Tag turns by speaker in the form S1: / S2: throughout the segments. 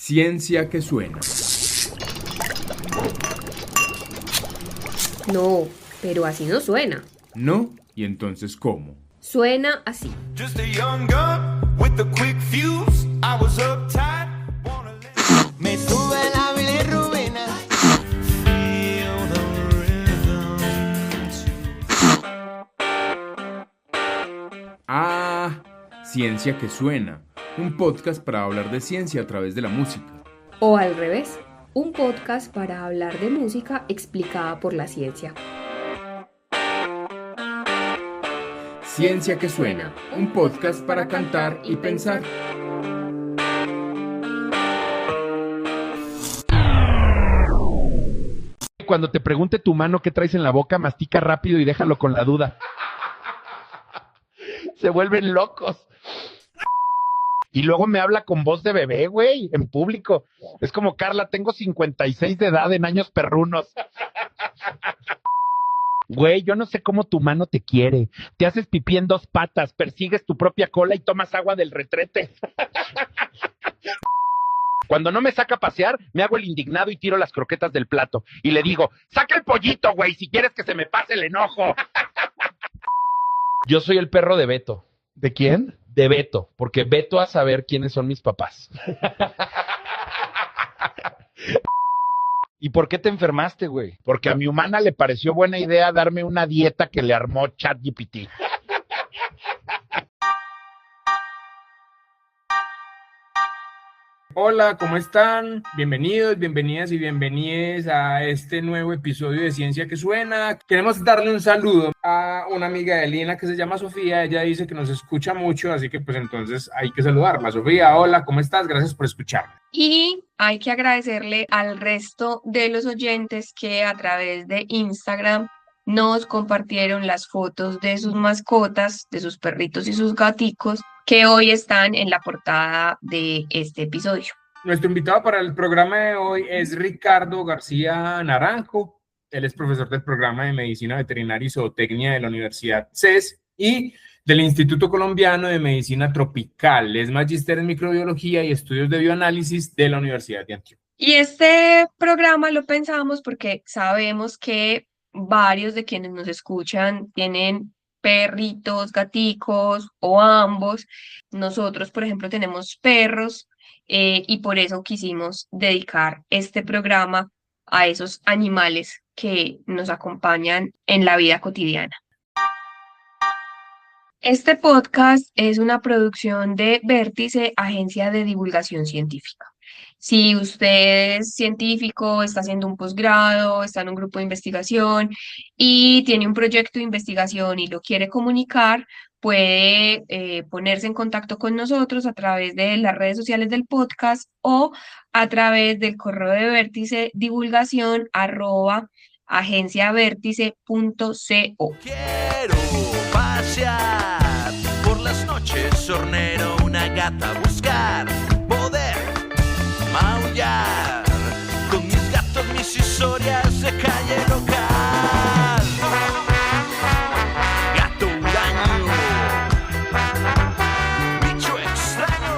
S1: Ciencia que suena.
S2: No, pero así no suena.
S1: ¿No? ¿Y entonces cómo?
S2: Suena así.
S3: Just a young gun with a quick fuse. I was uptight, wanna let
S4: Me sube la bilirrubina.
S3: feel the rhythm.
S1: Ah, Ciencia que suena. Un podcast para hablar de ciencia a través de la música.
S2: O al revés, un podcast para hablar de música explicada por la ciencia.
S1: Ciencia que suena. Un podcast para cantar y pensar.
S5: Cuando te pregunte tu mano qué traes en la boca, mastica rápido y déjalo con la duda. Se vuelven locos. Y luego me habla con voz de bebé, güey, en público. Es como, Carla, tengo 56 de edad en años perrunos. Güey, yo no sé cómo tu mano te quiere. Te haces pipí en 2 patas, persigues tu propia cola y tomas agua del retrete. Cuando no me saca a pasear, me hago el indignado y tiro las croquetas del plato. Y le digo, saca el pollito, güey, si quieres que se me pase el enojo. Yo soy el perro de Beto. ¿De quién? De Beto, porque Beto a saber quiénes son mis papás.
S6: ¿Y por qué te enfermaste, güey?
S5: Porque a mi humana le pareció buena idea darme una dieta que le armó ChatGPT.
S1: Hola, ¿cómo están? Bienvenidos, bienvenidas y bienvenides a este nuevo episodio de Ciencia que Suena. Queremos darle un saludo a una amiga de Lina que se llama Sofía. Ella dice que nos escucha mucho, así que pues entonces hay que saludarla. Sofía, hola, ¿cómo estás? Gracias por escucharme.
S7: Y hay que agradecerle al resto de los oyentes que a través de Instagram nos compartieron las fotos de sus mascotas, de sus perritos y sus gaticos, que hoy están en la portada de este episodio.
S1: Nuestro invitado para el programa de hoy es Ricardo García Naranjo. Él es profesor del programa de Medicina Veterinaria y Zootecnia de la Universidad CES y del Instituto Colombiano de Medicina Tropical. Es magíster en microbiología y estudios de bioanálisis de la Universidad de Antioquia.
S7: Y este programa lo pensamos porque sabemos que varios de quienes nos escuchan tienen perritos, gaticos o ambos. Nosotros, por ejemplo, tenemos perros y por eso quisimos dedicar este programa a esos animales que nos acompañan en la vida cotidiana. Este podcast es una producción de Vértice, agencia de divulgación científica. Si usted es científico, está haciendo un posgrado, está en un grupo de investigación y tiene un proyecto de investigación y lo quiere comunicar, puede ponerse en contacto con nosotros a través de las redes sociales del podcast o a través del correo de Vértice divulgación@agenciavértice.co.
S3: Quiero pasear por las noches, hornero, una gata buscar, poder maullar con mis gatos, mis historias de calle local. Gato huraño, bicho extraño.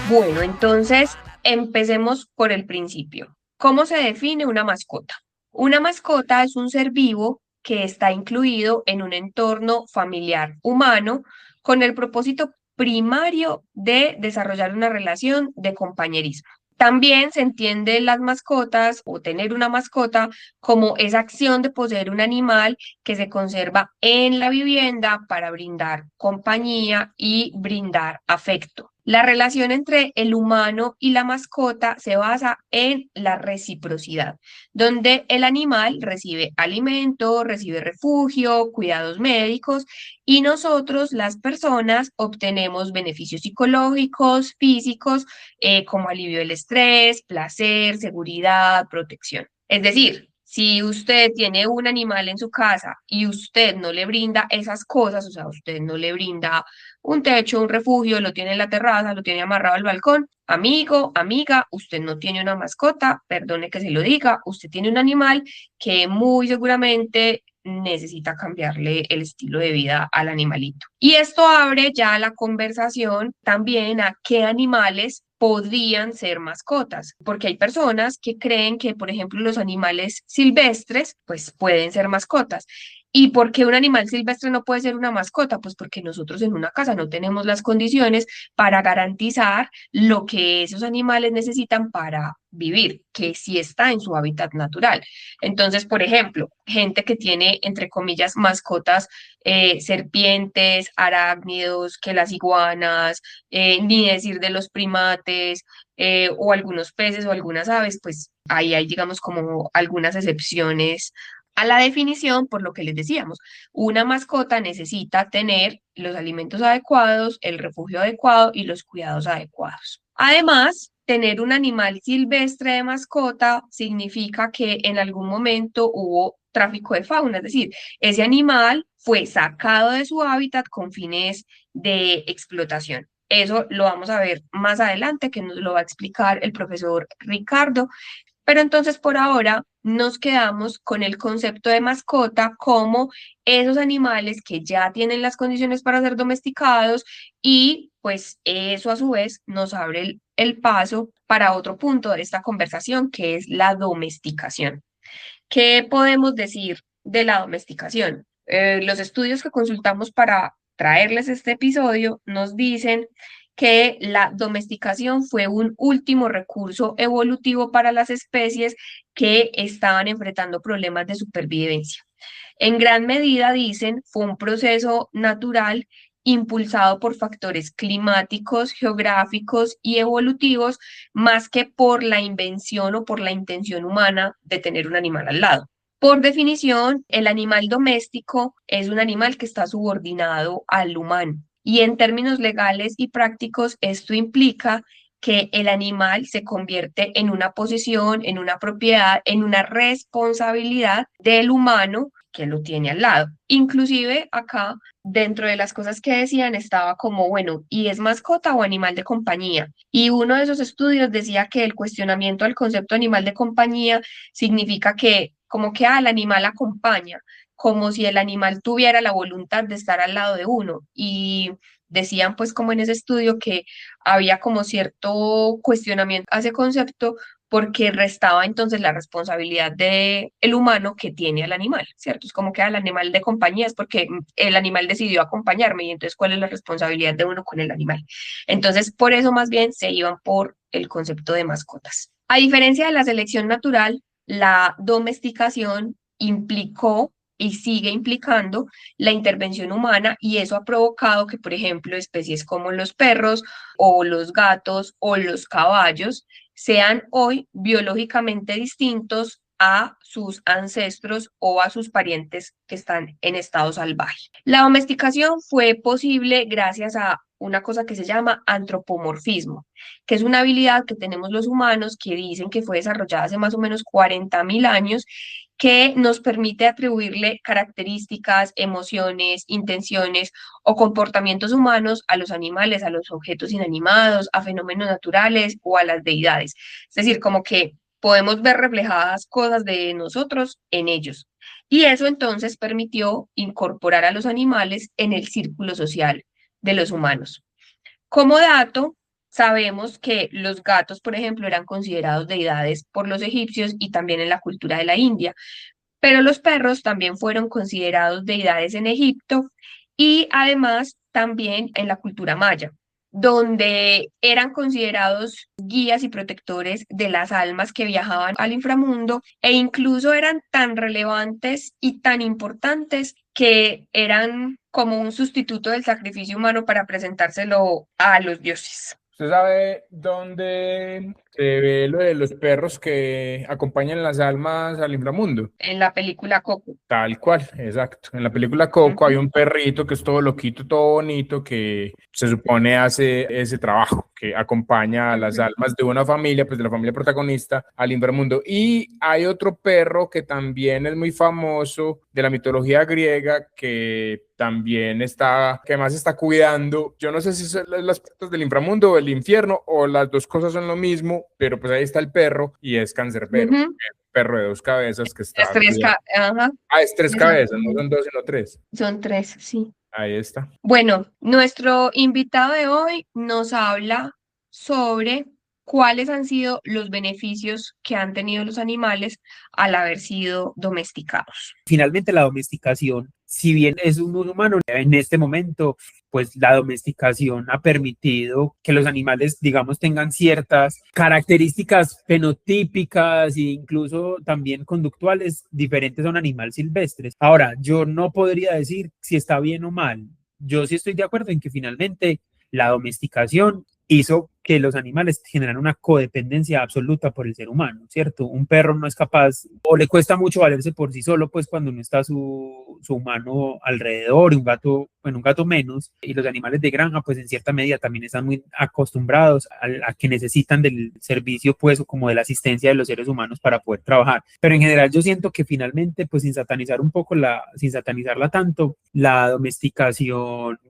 S7: Bueno, entonces empecemos por el principio. ¿Cómo se define una mascota? Una mascota es un ser vivo que está incluido en un entorno familiar humano con el propósito primario de desarrollar una relación de compañerismo. También se entiende las mascotas o tener una mascota como esa acción de poseer un animal que se conserva en la vivienda para brindar compañía y brindar afecto. La relación entre el humano y la mascota se basa en la reciprocidad, donde el animal recibe alimento, recibe refugio, cuidados médicos y nosotros, las personas, obtenemos beneficios psicológicos, físicos, como alivio del estrés, placer, seguridad, protección. Es decir, si usted tiene un animal en su casa y usted no le brinda esas cosas, o sea, usted no le brinda un techo, un refugio, lo tiene en la terraza, lo tiene amarrado al balcón, amigo, amiga, usted no tiene una mascota, perdone que se lo diga, usted tiene un animal que muy seguramente necesita cambiarle el estilo de vida al animalito. Y esto abre ya la conversación también a qué animales podrían ser mascotas, porque hay personas que creen que, por ejemplo, los animales silvestres, pues pueden ser mascotas. ¿Y por qué un animal silvestre no puede ser una mascota? Pues porque nosotros en una casa no tenemos las condiciones para garantizar lo que esos animales necesitan para vivir, que sí está en su hábitat natural. Entonces, por ejemplo, gente que tiene, entre comillas, mascotas, serpientes, arácnidos, que las iguanas, ni decir de los primates, o algunos peces o algunas aves, pues ahí hay, digamos, como algunas excepciones a la definición, por lo que les decíamos, una mascota necesita tener los alimentos adecuados, el refugio adecuado y los cuidados adecuados. Además, tener un animal silvestre de mascota significa que en algún momento hubo tráfico de fauna, es decir, ese animal fue sacado de su hábitat con fines de explotación. Eso lo vamos a ver más adelante, que nos lo va a explicar el profesor Ricardo. Pero entonces por ahora nos quedamos con el concepto de mascota como esos animales que ya tienen las condiciones para ser domesticados y pues eso a su vez nos abre el paso para otro punto de esta conversación que es la domesticación. ¿Qué podemos decir de la domesticación? Los estudios que consultamos para traerles este episodio nos dicen que la domesticación fue un último recurso evolutivo para las especies que estaban enfrentando problemas de supervivencia. En gran medida, dicen, fue un proceso natural impulsado por factores climáticos, geográficos y evolutivos, más que por la invención o por la intención humana de tener un animal al lado. Por definición, el animal doméstico es un animal que está subordinado al humano. Y en términos legales y prácticos, esto implica que el animal se convierte en una posesión, en una propiedad, en una responsabilidad del humano que lo tiene al lado. Inclusive acá, dentro de las cosas que decían, estaba como, bueno, ¿y es mascota o animal de compañía? Y uno de esos estudios decía que el cuestionamiento al concepto animal de compañía significa que como que el animal acompaña, como si el animal tuviera la voluntad de estar al lado de uno. Y decían pues como en ese estudio que había como cierto cuestionamiento a ese concepto porque restaba entonces la responsabilidad del humano que tiene al animal, ¿cierto? Es como que al animal de compañía es porque el animal decidió acompañarme y entonces ¿cuál es la responsabilidad de uno con el animal? Entonces por eso más bien se iban por el concepto de mascotas. A diferencia de la selección natural, la domesticación implicó y sigue implicando la intervención humana y eso ha provocado que, por ejemplo, especies como los perros o los gatos o los caballos sean hoy biológicamente distintos a sus ancestros o a sus parientes que están en estado salvaje. La domesticación fue posible gracias a una cosa que se llama antropomorfismo, que es una habilidad que tenemos los humanos que dicen que fue desarrollada hace más o menos 40.000 años, que nos permite atribuirle características, emociones, intenciones o comportamientos humanos a los animales, a los objetos inanimados, a fenómenos naturales o a las deidades. Es decir, como que podemos ver reflejadas cosas de nosotros en ellos. Y eso entonces permitió incorporar a los animales en el círculo social de los humanos. Como dato, sabemos que los gatos, por ejemplo, eran considerados deidades por los egipcios y también en la cultura de la India, pero los perros también fueron considerados deidades en Egipto y además también en la cultura maya, donde eran considerados guías y protectores de las almas que viajaban al inframundo e incluso eran tan relevantes y tan importantes que eran como un sustituto del sacrificio humano para presentárselo a los dioses.
S1: ¿Usted sabe dónde se ve lo de los perros que acompañan las almas al inframundo?
S7: En la película Coco.
S1: Tal cual, exacto. En la película Coco hay
S7: Ujú.
S1: un perrito que es todo loquito, todo bonito, que se supone hace ese trabajo, que acompaña a las
S7: Ujú.
S1: almas de una familia, pues de la familia protagonista, al inframundo. Y hay otro perro que también es muy famoso de la mitología griega, que también está, que además está cuidando. Yo no sé si son las puertas del inframundo o el infierno, o las dos cosas son lo mismo, pero pues ahí está el perro y es Cancerbero.
S7: Ujú.
S1: Perro de dos cabezas que está
S7: Las tres,
S1: cuidando.
S7: ajá,
S1: Ah, es tres cabezas, no
S7: exacto.
S1: son dos, sino tres.
S7: Son tres, sí.
S1: Ahí está.
S7: Bueno, nuestro invitado de hoy nos habla sobre cuáles han sido los beneficios que han tenido los animales al haber sido domesticados.
S8: Finalmente, la domesticación, si bien es un uso humano, en este momento, pues la domesticación ha permitido que los animales, digamos, tengan ciertas características fenotípicas e incluso también conductuales diferentes a un animal silvestre. Ahora, yo no podría decir si está bien o mal. Yo sí estoy de acuerdo en que finalmente la domesticación hizo que los animales generaran una codependencia absoluta por el ser humano, ¿cierto? Un perro no es capaz o le cuesta mucho valerse por sí solo, pues cuando no está su humano alrededor, un gato menos, y los animales de granja, pues en cierta medida también están muy acostumbrados a que necesitan del servicio, pues, o como de la asistencia de los seres humanos para poder trabajar. Pero en general yo siento que finalmente, pues sin satanizarla tanto, la domesticación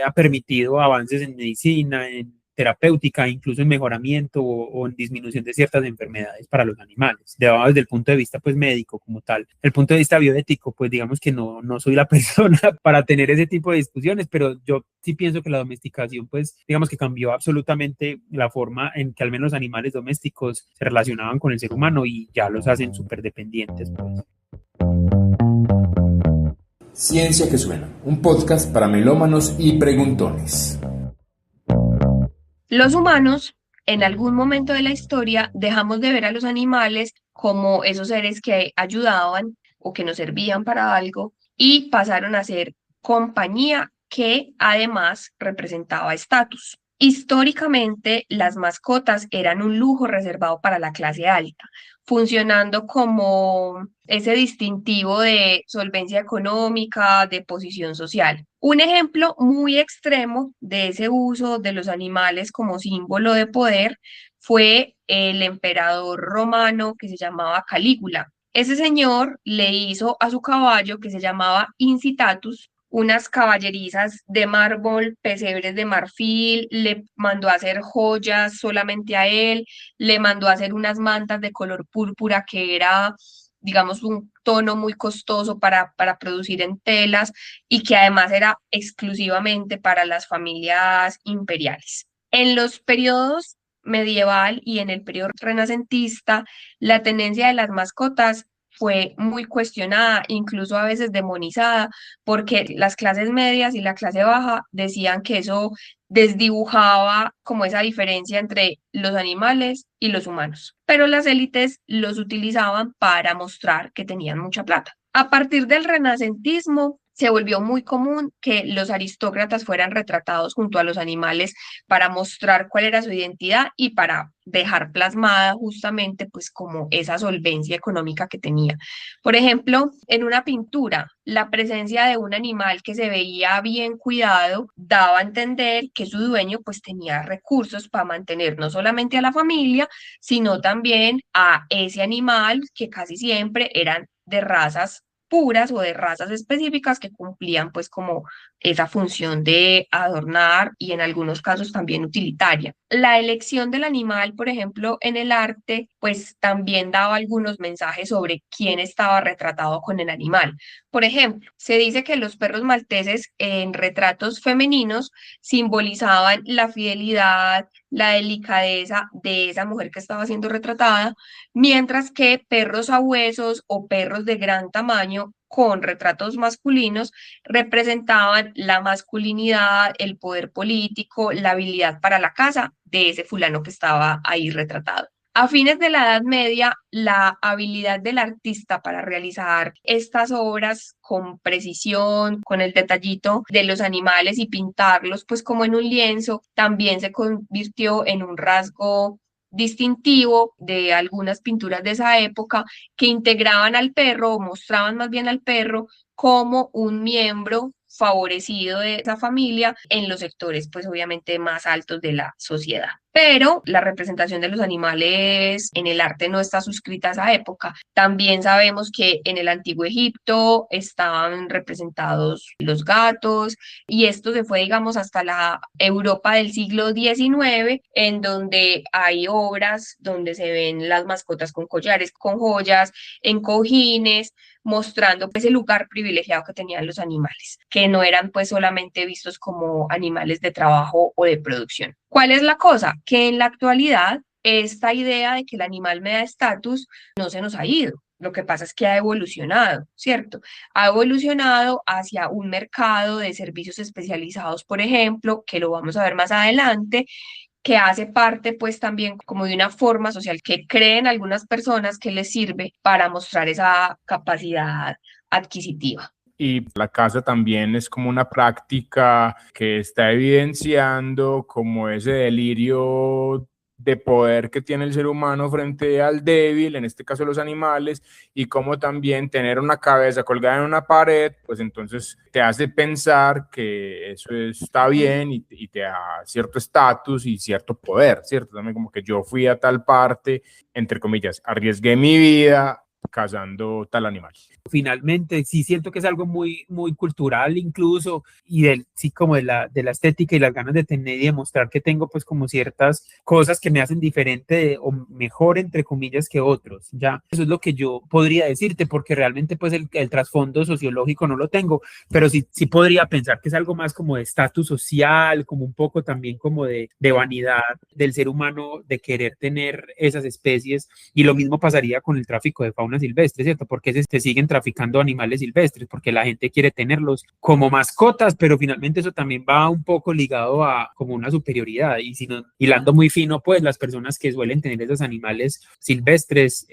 S8: ha permitido avances en medicina, en terapéutica, incluso en mejoramiento o en disminución de ciertas enfermedades para los animales, desde el punto de vista pues médico como tal. El punto de vista bioético, pues digamos que no soy la persona para tener ese tipo de discusiones, pero yo sí pienso que la domesticación pues digamos que cambió absolutamente la forma en que al menos los animales domésticos se relacionaban con el ser humano y ya los hacen súper dependientes, pues.
S1: Ciencia que suena, un podcast para melómanos y preguntones.
S7: Los humanos, en algún momento de la historia, dejamos de ver a los animales como esos seres que ayudaban o que nos servían para algo y pasaron a ser compañía que además representaba estatus. Históricamente, las mascotas eran un lujo reservado para la clase alta, funcionando como ese distintivo de solvencia económica, de posición social. Un ejemplo muy extremo de ese uso de los animales como símbolo de poder fue el emperador romano que se llamaba Calígula. Ese señor le hizo a su caballo, que se llamaba Incitatus, unas caballerizas de mármol, pesebres de marfil, le mandó a hacer joyas solamente a él, le mandó a hacer unas mantas de color púrpura que era, digamos, un tono muy costoso para producir en telas y que además era exclusivamente para las familias imperiales. En los periodos medieval y en el periodo renacentista, la tendencia de las mascotas fue muy cuestionada, incluso a veces demonizada, porque las clases medias y la clase baja decían que eso desdibujaba como esa diferencia entre los animales y los humanos. Pero las élites los utilizaban para mostrar que tenían mucha plata. A partir del renacentismo, se volvió muy común que los aristócratas fueran retratados junto a los animales para mostrar cuál era su identidad y para dejar plasmada justamente pues como esa solvencia económica que tenía. Por ejemplo, en una pintura, la presencia de un animal que se veía bien cuidado daba a entender que su dueño pues tenía recursos para mantener no solamente a la familia, sino también a ese animal que casi siempre eran de razas puras o de razas específicas que cumplían pues como esa función de adornar y en algunos casos también utilitaria. La elección del animal, por ejemplo, en el arte, pues también daba algunos mensajes sobre quién estaba retratado con el animal. Por ejemplo, se dice que los perros malteses en retratos femeninos simbolizaban la fidelidad, la delicadeza de esa mujer que estaba siendo retratada, mientras que perros sabuesos o perros de gran tamaño con retratos masculinos representaban la masculinidad, el poder político, la habilidad para la caza de ese fulano que estaba ahí retratado. A fines de la Edad Media, la habilidad del artista para realizar estas obras con precisión, con el detallito de los animales y pintarlos pues como en un lienzo, también se convirtió en un rasgo distintivo de algunas pinturas de esa época que integraban al perro o mostraban más bien al perro como un miembro favorecido de esa familia en los sectores pues obviamente más altos de la sociedad. Pero la representación de los animales en el arte no está suscrita a esa época. También sabemos que en el antiguo Egipto estaban representados los gatos y esto se fue, digamos, hasta la Europa del siglo XIX, en donde hay obras donde se ven las mascotas con collares, con joyas, en cojines, mostrando ese lugar privilegiado que tenían los animales, que no eran pues solamente vistos como animales de trabajo o de producción. ¿Cuál es la cosa? Que en la actualidad esta idea de que el animal me da estatus no se nos ha ido. Lo que pasa es que ha evolucionado, ¿cierto? Ha evolucionado hacia un mercado de servicios especializados, por ejemplo, que lo vamos a ver más adelante, que hace parte pues también como de una forma social que creen algunas personas que les sirve para mostrar esa capacidad adquisitiva.
S1: Y la caza también es como una práctica que está evidenciando como ese delirio de poder que tiene el ser humano frente al débil, en este caso los animales, y como también tener una cabeza colgada en una pared, pues entonces te hace pensar que eso está bien y te da cierto estatus y cierto poder, ¿cierto? También como que yo fui a tal parte, entre comillas, arriesgué mi vida cazando tal animal.
S8: Finalmente, sí siento que es algo muy, muy cultural incluso, y sí como de la estética y las ganas de tener y demostrar que tengo pues como ciertas cosas que me hacen diferente o mejor entre comillas que otros, ya. Eso es lo que yo podría decirte, porque realmente pues el trasfondo sociológico no lo tengo, pero sí podría pensar que es algo más como de estatus social, como un poco también como de vanidad del ser humano de querer tener esas especies, y lo mismo pasaría con el tráfico de fauna silvestre, ¿cierto? Porque se siguen traficando animales silvestres, porque la gente quiere tenerlos como mascotas, pero finalmente eso también va un poco ligado a como una superioridad, y si no, hilando muy fino, pues las personas que suelen tener esos animales silvestres,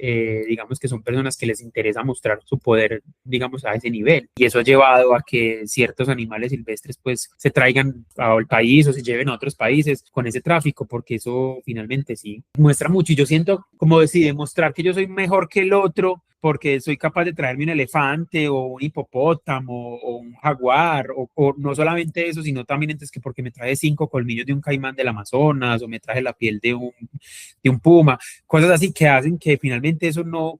S8: digamos que son personas que les interesa mostrar su poder, digamos, a ese nivel, y eso ha llevado a que ciertos animales silvestres pues se traigan al país o se lleven a otros países con ese tráfico, porque eso finalmente sí muestra mucho, y yo siento como decir, demostrar que yo soy mejor que el otro, porque soy capaz de traerme un elefante o un hipopótamo o un jaguar, o no solamente eso, sino también entonces que porque me traje 5 colmillos de un caimán del Amazonas o me traje la piel de un puma, cosas así que hacen que finalmente eso no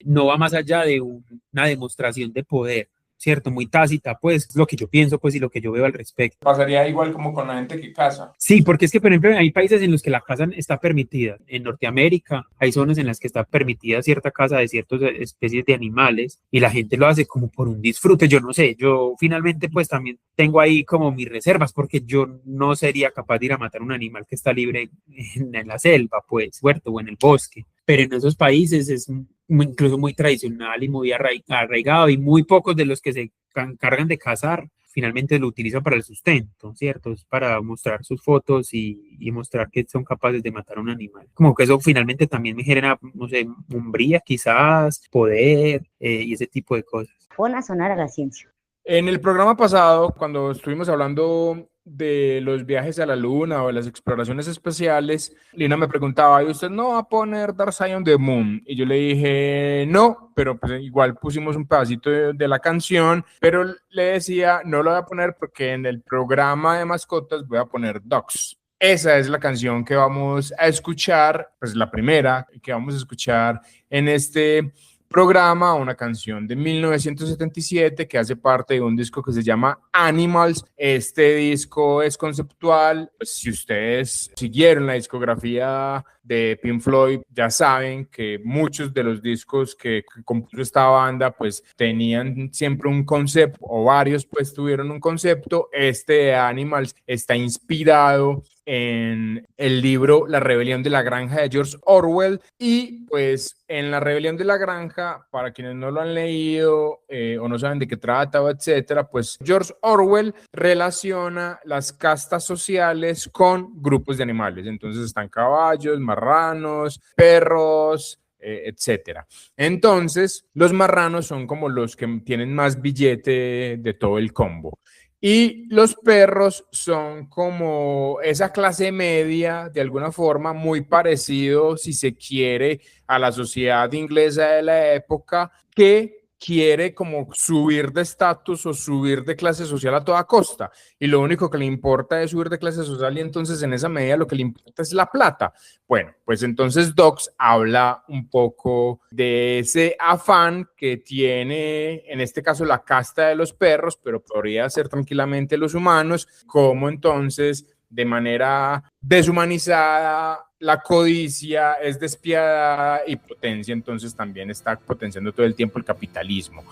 S8: va más allá de una demostración de poder, ¿cierto? Muy tácita, pues, lo que yo pienso, pues, y lo que yo veo al respecto.
S1: Pasaría igual como con la gente que caza.
S8: Sí, porque es que, por ejemplo, hay países en los que la caza está permitida. En Norteamérica hay zonas en las que está permitida cierta caza de ciertas especies de animales y la gente lo hace como por un disfrute. Yo no sé, yo finalmente pues también tengo ahí como mis reservas, porque yo no sería capaz de ir a matar un animal que está libre en la selva, pues, ¿cierto? O en el bosque. Pero en esos países es incluso muy tradicional y muy arraigado, y muy pocos de los que se encargan de cazar finalmente lo utilizan para el sustento, ¿cierto? Es para mostrar sus fotos y mostrar que son capaces de matar a un animal. Como que eso finalmente también me genera, no sé, hombría quizás, poder y ese tipo de cosas.
S9: Pon a sonar a la ciencia.
S1: En el programa pasado, cuando estuvimos hablando de los viajes a la luna o de las exploraciones espaciales, Lina me preguntaba, ¿y usted no va a poner Dark Side on the Moon? Y yo le dije, no, pero pues igual pusimos un pedacito de la canción, pero le decía, no lo voy a poner porque en el programa de mascotas voy a poner Dogs. Esa es la canción que vamos a escuchar, pues la primera que vamos a escuchar en este programa, una canción de 1977 que hace parte de un disco que se llama Animals. Este disco es conceptual. Pues, si ustedes siguieron la discografía de Pink Floyd, ya saben que muchos de los discos que compuso esta banda pues tenían siempre un concepto, o varios pues tuvieron un concepto. Este de Animals está inspirado en el libro La rebelión de la granja de George Orwell, y pues en La rebelión de la granja, para quienes no lo han leído o no saben de qué trata o etcétera, pues George Orwell relaciona las castas sociales con grupos de animales. Entonces están caballos, marranos, perros, etcétera. Entonces los marranos son como los que tienen más billete de todo el combo. Y los perros son como esa clase media, de alguna forma, muy parecido, si se quiere, a la sociedad inglesa de la época, que quiere como subir de estatus o subir de clase social a toda costa. Y lo único que le importa es subir de clase social, y entonces en esa medida lo que le importa es la plata. Bueno, pues entonces Dogs habla un poco de ese afán que tiene, en este caso, la casta de los perros, pero podría ser tranquilamente los humanos, como entonces de manera deshumanizada la codicia es despiadada y potencia, entonces también está potenciando todo el tiempo el capitalismo.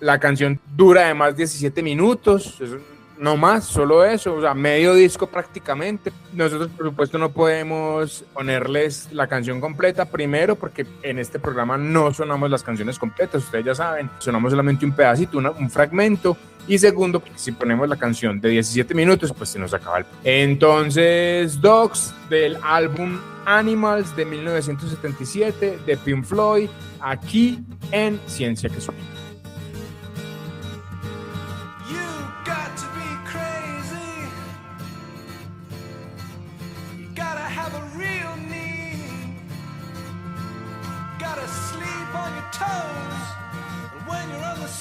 S1: La canción dura además 17 minutos, es no más, solo eso, o sea, medio disco prácticamente. Nosotros, por supuesto, no podemos ponerles la canción completa, primero porque en este programa no sonamos las canciones completas, ustedes ya saben, sonamos solamente un pedacito, un fragmento, y segundo, porque si ponemos la canción de 17 minutos, pues se nos acaba el... Entonces, Dogs, del álbum Animals de 1977, de Pink Floyd, aquí en Ciencia que Suena.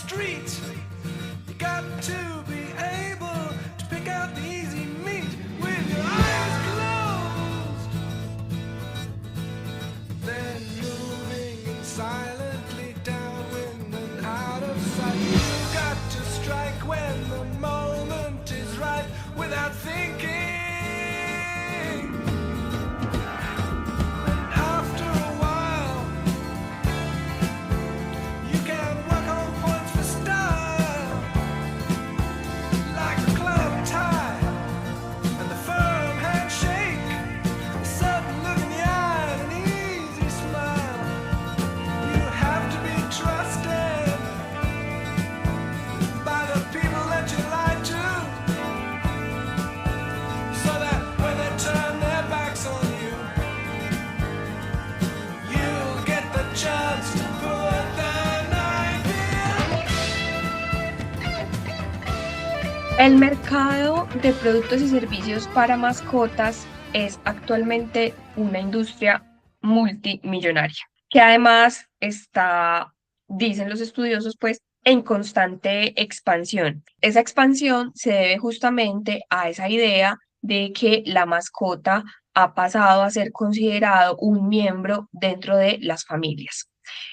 S3: Street, you got to be able to pick out the easy meat with your eyes closed. Then moving silently downwind and out of sight. You got to strike when the moment is right without thinking. And after a while, you can work on points for style, like a club tie and the firm handshake, a sudden look in the eye and an easy smile. You have to be trusted by the people that you lie to, so that when they turn their backs on you, you'll get the chance to put the knife in.
S7: El mercado de productos y servicios para mascotas es actualmente una industria multimillonaria, que además está, dicen los estudiosos, pues en constante expansión. Esa expansión se debe justamente a esa idea de que la mascota ha pasado a ser considerado un miembro dentro de las familias.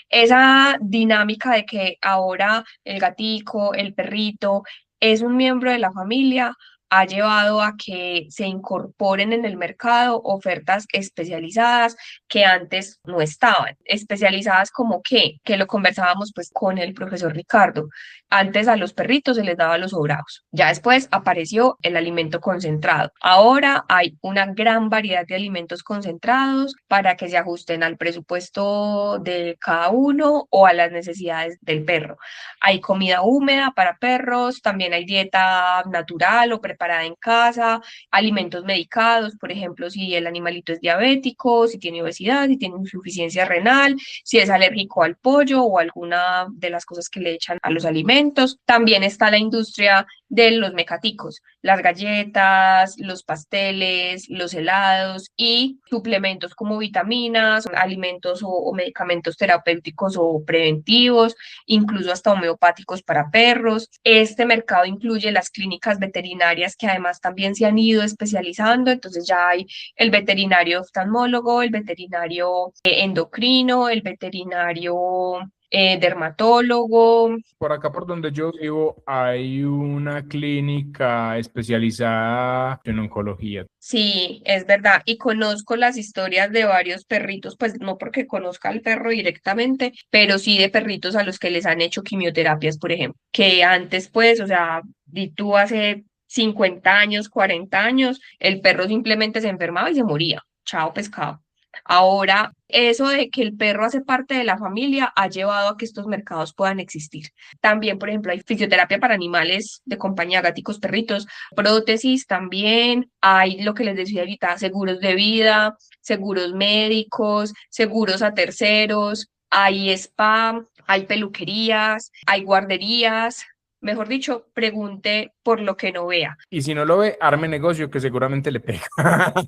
S7: Esa dinámica de que ahora el gatico, el perrito, es un miembro de la familia, ha llevado a que se incorporen en el mercado ofertas especializadas que antes no estaban. Especializadas como qué, que lo conversábamos pues con el profesor Ricardo. Antes a los perritos se les daba los sobrados. Ya después apareció el alimento concentrado. Ahora hay una gran variedad de alimentos concentrados para que se ajusten al presupuesto de cada uno o a las necesidades del perro. Hay comida húmeda para perros, también hay dieta natural o preparada en casa, alimentos medicados, por ejemplo, si el animalito es diabético, si tiene obesidad, si tiene insuficiencia renal, si es alérgico al pollo o alguna de las cosas que le echan a los alimentos. También está la industria de los mecaticos, las galletas, los pasteles, los helados y suplementos como vitaminas, alimentos o medicamentos terapéuticos o preventivos, incluso hasta homeopáticos para perros. Este mercado incluye las clínicas veterinarias que además también se han ido especializando, entonces ya hay el veterinario oftalmólogo, el veterinario endocrino, el veterinario dermatólogo.
S1: Por acá, por donde yo vivo, hay una clínica especializada en oncología.
S7: Sí, es verdad. Y conozco las historias de varios perritos, pues no porque conozca al perro directamente, pero sí de perritos a los que les han hecho quimioterapias, por ejemplo, que antes, pues, o sea, di tú hace 50 años, 40 años, el perro simplemente se enfermaba y se moría. Chao, pescado. Ahora, eso de que el perro hace parte de la familia ha llevado a que estos mercados puedan existir. También, por ejemplo, hay fisioterapia para animales de compañía, gaticos, perritos, prótesis también, hay lo que les decía ahorita, seguros de vida, seguros médicos, seguros a terceros, hay spa, hay peluquerías, hay guarderías. Mejor dicho, pregunte por lo que no vea.
S1: Y si no lo ve, arme negocio que seguramente le pega.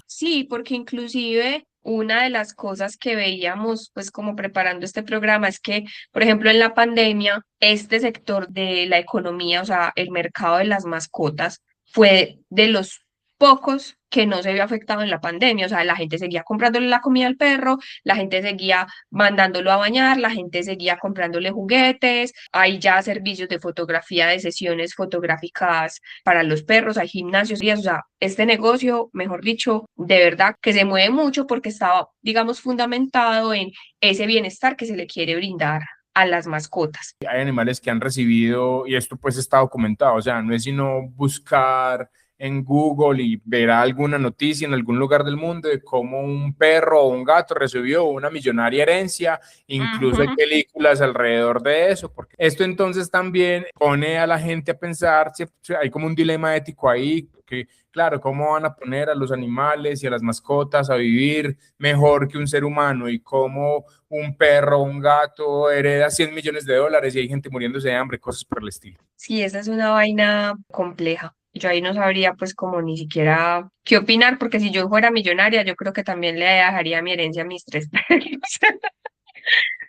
S7: Sí, porque inclusive una de las cosas que veíamos, pues como preparando este programa, es que, por ejemplo, en la pandemia, este sector de la economía, o sea, el mercado de las mascotas, fue de los pocos que no se vio afectado en la pandemia, o sea, la gente seguía comprándole la comida al perro, la gente seguía mandándolo a bañar, la gente seguía comprándole juguetes, hay ya servicios de fotografía, de sesiones fotográficas para los perros, hay gimnasios, y, o sea, este negocio, mejor dicho, de verdad que se mueve mucho porque estaba, digamos, fundamentado en ese bienestar que se le quiere brindar a las mascotas.
S1: Hay animales que han recibido, y esto pues está documentado, o sea, no es sino buscar en Google y verá alguna noticia en algún lugar del mundo de cómo un perro o un gato recibió una millonaria herencia, incluso hay películas alrededor de eso, porque esto entonces también pone a la gente a pensar, hay como un dilema ético ahí, que claro, ¿cómo van a poner a los animales y a las mascotas a vivir mejor que un ser humano? Y cómo un perro o un gato hereda 100 millones de dólares y hay gente muriéndose de hambre, cosas por el estilo.
S7: Sí, esa es una vaina compleja. Yo ahí no sabría pues como ni siquiera qué opinar, porque si yo fuera millonaria, yo creo que también le dejaría mi herencia a mis 3 perros.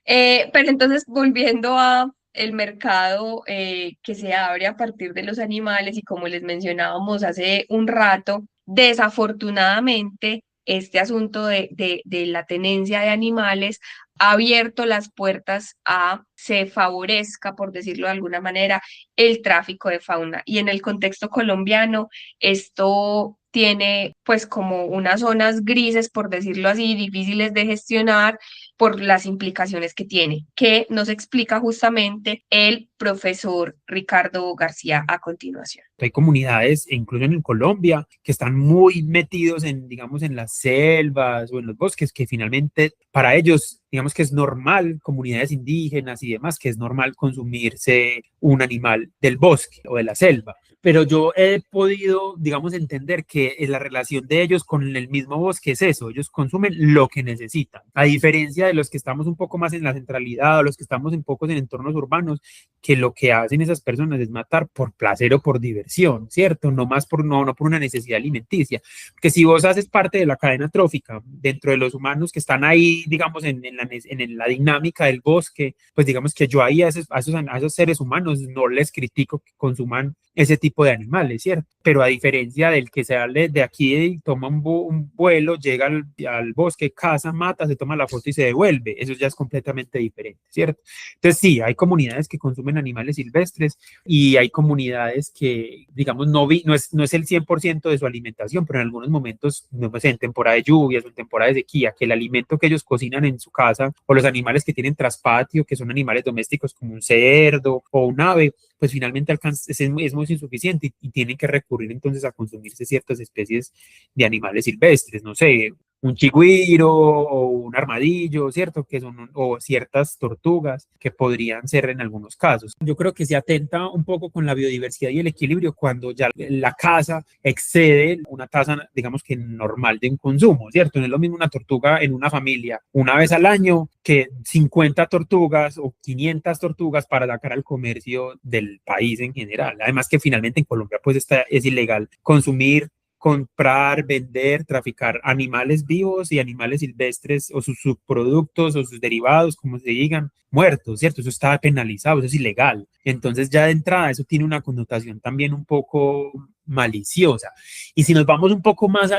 S7: Pero entonces, volviendo a el mercado que se abre a partir de los animales y como les mencionábamos hace un rato, desafortunadamente este asunto de la tenencia de animales ha abierto las puertas a se favorezca, por decirlo de alguna manera, el tráfico de fauna. Y en el contexto colombiano, esto tiene pues como unas zonas grises, por decirlo así, difíciles de gestionar por las implicaciones que tiene, que nos explica justamente el profesor Ricardo García a continuación.
S8: Hay comunidades, incluso en Colombia, que están muy metidos en, digamos, en las selvas o en los bosques, que finalmente para ellos, digamos que es normal, comunidades indígenas y demás, que es normal consumirse un animal del bosque o de la selva. Pero yo he podido, digamos, entender que la relación de ellos con el mismo bosque es eso, ellos consumen lo que necesitan, a diferencia de los que estamos un poco más en la centralidad o los que estamos un poco en entornos urbanos, que lo que hacen esas personas es matar por placer o por diversión, ¿cierto? No más por, no por una necesidad alimenticia. Que si vos haces parte de la cadena trófica dentro de los humanos que están ahí, digamos, en la dinámica del bosque, pues digamos que yo ahí a esos seres humanos no les critico que consuman ese tipo de animales, ¿cierto? Pero a diferencia del que sale de aquí y toma un vuelo, llega al bosque, caza, mata, se toma la foto y se devuelve, eso ya es completamente diferente, ¿cierto? Entonces sí, hay comunidades que consumen animales silvestres y hay comunidades que, digamos, no es el 100% de su alimentación, pero en algunos momentos, no sé, en temporada de lluvias o en temporada de sequía, que el alimento que ellos cocinan en su casa o los animales que tienen traspatio, que son animales domésticos como un cerdo o un ave, pues finalmente es muy insuficiente y tienen que recurrir entonces a consumirse ciertas especies de animales silvestres, no sé, un chigüiro o un armadillo, ¿cierto? Que son, o ciertas tortugas que podrían ser en algunos casos. Yo creo que se atenta un poco con la biodiversidad y el equilibrio cuando ya la caza excede una tasa, digamos que normal de un consumo, ¿cierto? No es lo mismo una tortuga en una familia una vez al año que 50 tortugas o 500 tortugas para sacar al comercio del país en general. Además que finalmente en Colombia pues es ilegal consumir, comprar, vender, traficar animales vivos y animales silvestres o sus subproductos o sus derivados, como se digan, muertos, ¿cierto? Eso está penalizado, eso es ilegal. Entonces ya de entrada eso tiene una connotación también un poco maliciosa. Y si nos vamos un poco más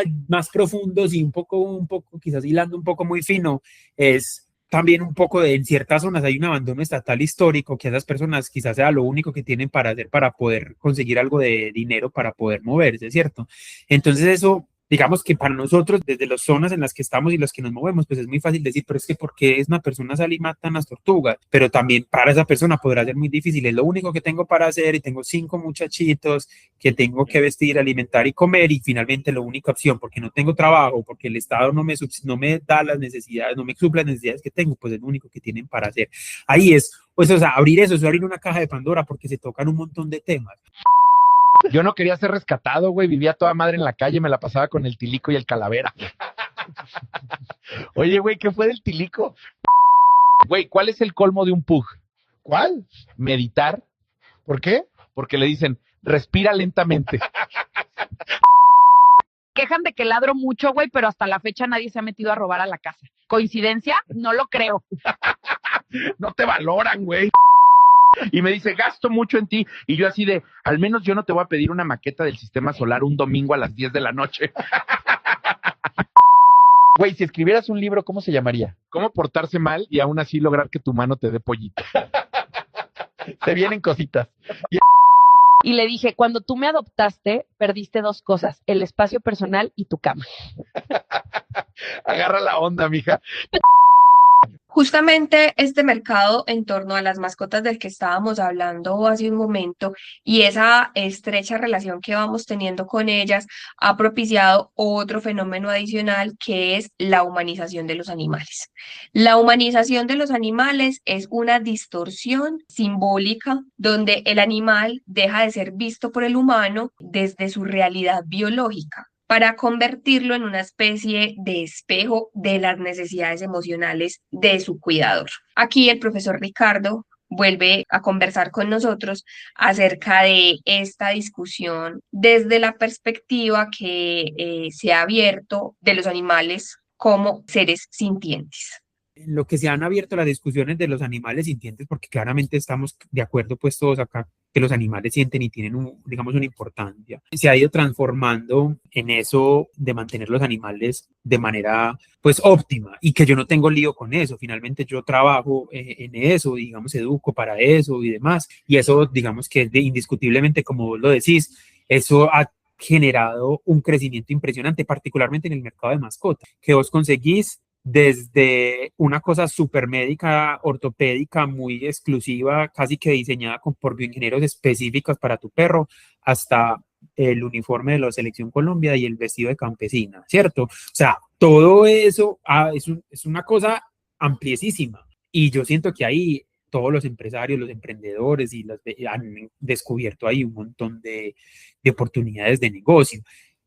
S8: profundos y un poco quizás hilando un poco muy fino, es también un poco en ciertas zonas hay un abandono estatal histórico que esas personas quizás sea lo único que tienen para hacer para poder conseguir algo de dinero para poder moverse, ¿cierto? Entonces eso, digamos que para nosotros, desde las zonas en las que estamos y las que nos movemos, pues es muy fácil decir, pero es que ¿por qué es una persona sale y matan las tortugas? Pero también para esa persona podrá ser muy difícil, es lo único que tengo para hacer y tengo 5 muchachitos que tengo que vestir, alimentar y comer y finalmente la única opción, porque no tengo trabajo, porque el Estado no me da las necesidades, no me suple las necesidades que tengo, pues es lo único que tienen para hacer. Ahí es, pues o sea, abrir eso es abrir una caja de Pandora porque se tocan un montón de temas.
S5: Yo no quería ser rescatado, güey. Vivía toda madre en la calle, me la pasaba con el tilico y el calavera. Oye, güey, ¿qué fue del tilico? Güey, ¿cuál es el colmo de un pug?
S9: ¿Cuál?
S5: Meditar.
S9: ¿Por qué?
S5: Porque le dicen, respira lentamente.
S10: Quejan de que ladro mucho, güey, pero hasta la fecha nadie se ha metido a robar a la casa. ¿Coincidencia? No lo creo.
S5: No te valoran, güey. Y me dice, gasto mucho en ti. Y yo así de, al menos yo no te voy a pedir una maqueta del sistema solar un domingo a las 10 de la noche.
S9: Güey, si escribieras un libro, ¿cómo se llamaría?
S5: ¿Cómo portarse mal y aún así lograr que tu mano te dé pollito?
S9: Te vienen cositas.
S10: Y le dije, cuando tú me adoptaste, perdiste 2 cosas, el espacio personal y tu cama.
S9: Agarra la onda, mija.
S7: Justamente este mercado en torno a las mascotas del que estábamos hablando hace un momento y esa estrecha relación que vamos teniendo con ellas ha propiciado otro fenómeno adicional que es la humanización de los animales. La humanización de los animales es una distorsión simbólica donde el animal deja de ser visto por el humano desde su realidad biológica, para convertirlo en una especie de espejo de las necesidades emocionales de su cuidador. Aquí el profesor Ricardo vuelve a conversar con nosotros acerca de esta discusión desde la perspectiva que se ha abierto de los animales como seres sintientes.
S8: Lo que se han abierto las discusiones de los animales sintientes, porque claramente estamos de acuerdo pues todos acá que los animales sienten y tienen digamos una importancia, se ha ido transformando en eso de mantener los animales de manera pues óptima y que yo no tengo lío con eso, finalmente yo trabajo en eso, digamos educo para eso y demás, y eso digamos que indiscutiblemente como vos lo decís, eso ha generado un crecimiento impresionante, particularmente en el mercado de mascotas, que vos conseguís desde una cosa súper médica, ortopédica, muy exclusiva, casi que diseñada por bioingenieros específicos para tu perro, hasta el uniforme de la Selección Colombia y el vestido de campesina, ¿cierto? O sea, todo eso es una cosa ampliesísima. Y yo siento que ahí todos los empresarios, los emprendedores han descubierto ahí un montón de oportunidades de negocio,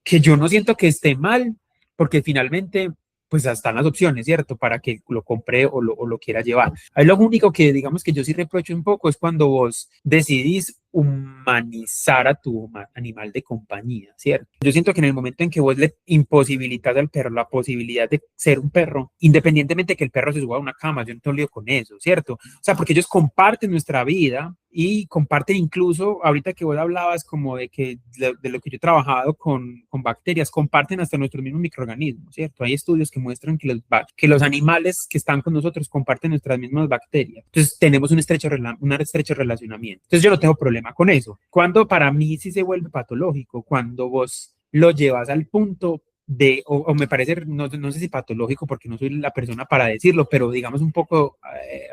S8: que yo no siento que esté mal, porque finalmente pues están las opciones, ¿cierto? Para que lo compre o lo quiera llevar. Ahí lo único que digamos que yo sí reprocho un poco es cuando vos decidís humanizar a tu animal de compañía, ¿cierto? Yo siento que en el momento en que vos le imposibilitas al perro la posibilidad de ser un perro, independientemente de que el perro se suba a una cama, yo no tengo lío con eso, ¿cierto? O sea, porque ellos comparten nuestra vida y comparten incluso, ahorita que vos hablabas como de lo que yo he trabajado con bacterias, comparten hasta nuestros mismos microorganismos, ¿cierto? Hay estudios que muestran que los animales que están con nosotros comparten nuestras mismas bacterias. Entonces tenemos un estrecho relacionamiento. Entonces yo no tengo problema con eso. Cuando para mí sí se vuelve patológico, cuando vos lo llevas al punto de, o me parece, no sé si patológico porque no soy la persona para decirlo, pero digamos un poco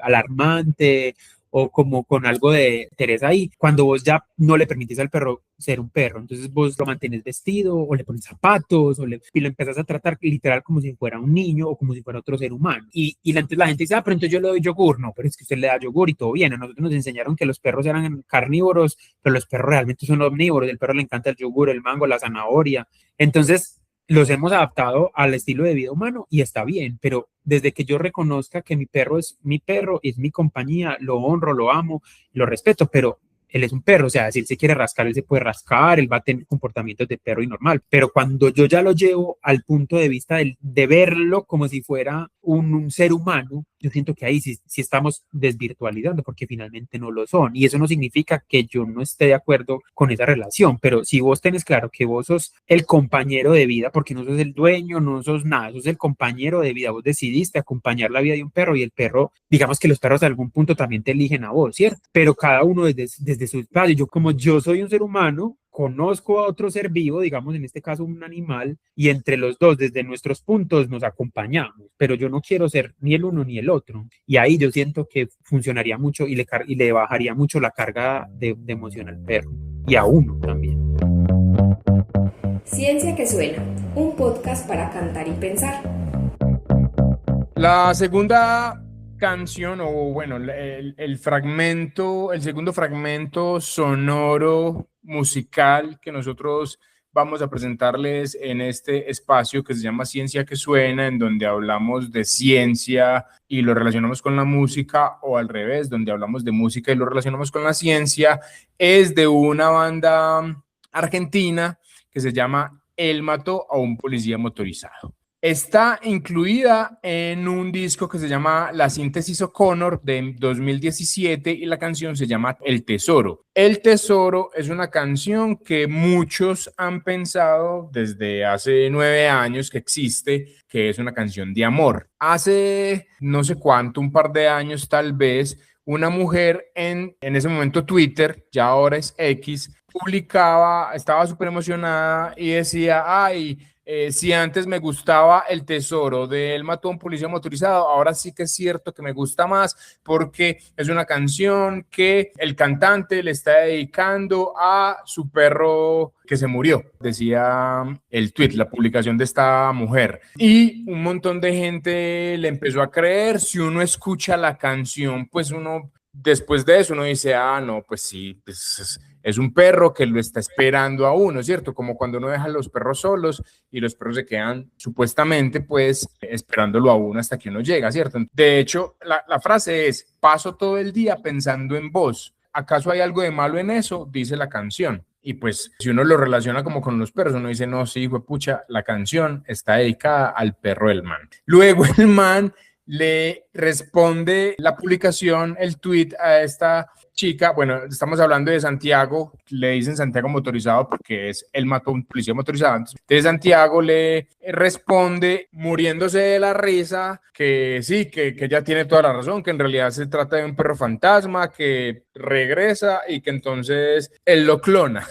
S8: alarmante o como con algo de interés ahí, cuando vos ya no le permitís al perro ser un perro, entonces vos lo mantienes vestido o le pones zapatos y lo empezás a tratar literal como si fuera un niño o como si fuera otro ser humano. Entonces la gente dice, pero entonces yo le doy yogur. No, pero es que usted le da yogur y todo bien. A nosotros nos enseñaron que los perros eran carnívoros, pero los perros realmente son omnívoros. El perro le encanta el yogur, el mango, la zanahoria. Entonces los hemos adaptado al estilo de vida humano y está bien, pero desde que yo reconozca que mi perro, es mi compañía, lo honro, lo amo, lo respeto, pero él es un perro, o sea, si él se quiere rascar, él se puede rascar, él va a tener comportamientos de perro y normal, pero cuando yo ya lo llevo al punto de vista de verlo como si fuera un ser humano, yo siento que ahí sí estamos desvirtualizando porque finalmente no lo son, y eso no significa que yo no esté de acuerdo con esa relación, pero si vos tenés claro que vos sos el compañero de vida, porque no sos el dueño, no sos nada, sos el compañero de vida, vos decidiste acompañar la vida de un perro y el perro, digamos que los perros a algún punto también te eligen a vos, ¿cierto? Pero cada uno desde su espacio, como yo soy un ser humano, conozco a otro ser vivo, digamos en este caso un animal, y entre los dos, desde nuestros puntos, nos acompañamos, pero yo no quiero ser ni el uno ni el otro, y ahí yo siento que funcionaría mucho y le bajaría mucho la carga de emoción al perro, y a uno también.
S2: Ciencia que suena, un podcast para cantar y pensar.
S1: La segunda canción, o bueno, el segundo fragmento sonoro musical que nosotros vamos a presentarles en este espacio que se llama Ciencia que Suena, en donde hablamos de ciencia y lo relacionamos con la música, o al revés, donde hablamos de música y lo relacionamos con la ciencia, es de una banda argentina que se llama Él mató a un policía motorizado. Está incluida en un disco que se llama La Síntesis O'Connor de 2017 y la canción se llama El Tesoro. El Tesoro es una canción que muchos han pensado desde hace 9 años que existe, que es una canción de amor. Hace no sé cuánto, un par de años tal vez, una mujer en ese momento Twitter, ya ahora es X, publicaba, estaba súper emocionada y decía, ay, Si antes me gustaba El Tesoro de Él mató a un policía motorizado, ahora sí que es cierto que me gusta más porque es una canción que el cantante le está dedicando a su perro que se murió, decía el tweet, la publicación de esta mujer. Y un montón de gente le empezó a creer. Si uno escucha la canción, pues uno, después de eso, uno dice, ah, no, pues sí, pues es un perro que lo está esperando a uno, ¿cierto? Como cuando uno deja a los perros solos y los perros se quedan supuestamente pues esperándolo a uno hasta que uno llega, ¿cierto? De hecho, la frase es, paso todo el día pensando en vos. ¿Acaso hay algo de malo en eso? Dice la canción. Y pues si uno lo relaciona como con los perros, uno dice, no, sí, hijo de pucha, la canción está dedicada al perro del man. Luego el man le responde la publicación, el tweet a esta chica, bueno, estamos hablando de Santiago, le dicen Santiago motorizado porque él mató a un policía motorizado. Entonces Santiago le responde muriéndose de la risa que sí, que ella tiene toda la razón, que en realidad se trata de un perro fantasma que regresa y que entonces él lo clona.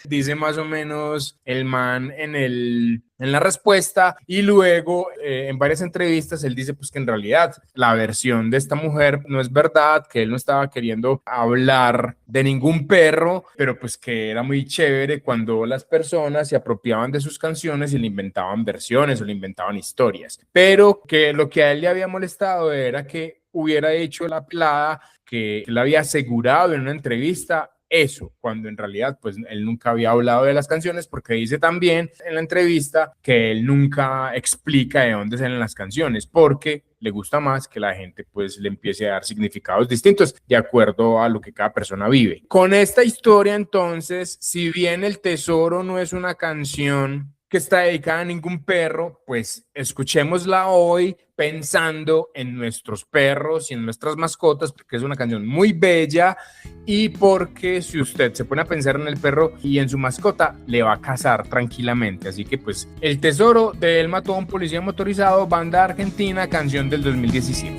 S1: Dice más o menos el man en la respuesta, y luego en varias entrevistas él dice pues que en realidad la versión de esta mujer no es verdad, que él no estaba queriendo hablar de ningún perro, pero pues que era muy chévere cuando las personas se apropiaban de sus canciones y le inventaban versiones o le inventaban historias, pero que lo que a él le había molestado era que hubiera dicho la plada que él había asegurado en una entrevista eso, cuando en realidad pues él nunca había hablado de las canciones, porque dice también en la entrevista que él nunca explica de dónde salen las canciones, porque le gusta más que la gente pues le empiece a dar significados distintos de acuerdo a lo que cada persona vive. Con esta historia entonces, si bien El Tesoro no es una canción que está dedicada a ningún perro, pues escuchémosla hoy pensando en nuestros perros y en nuestras mascotas, porque es una canción muy bella y porque si usted se pone a pensar en el perro y en su mascota, le va a casar tranquilamente. Así que pues El Tesoro de Él mató a un policía motorizado, banda argentina, canción del 2017.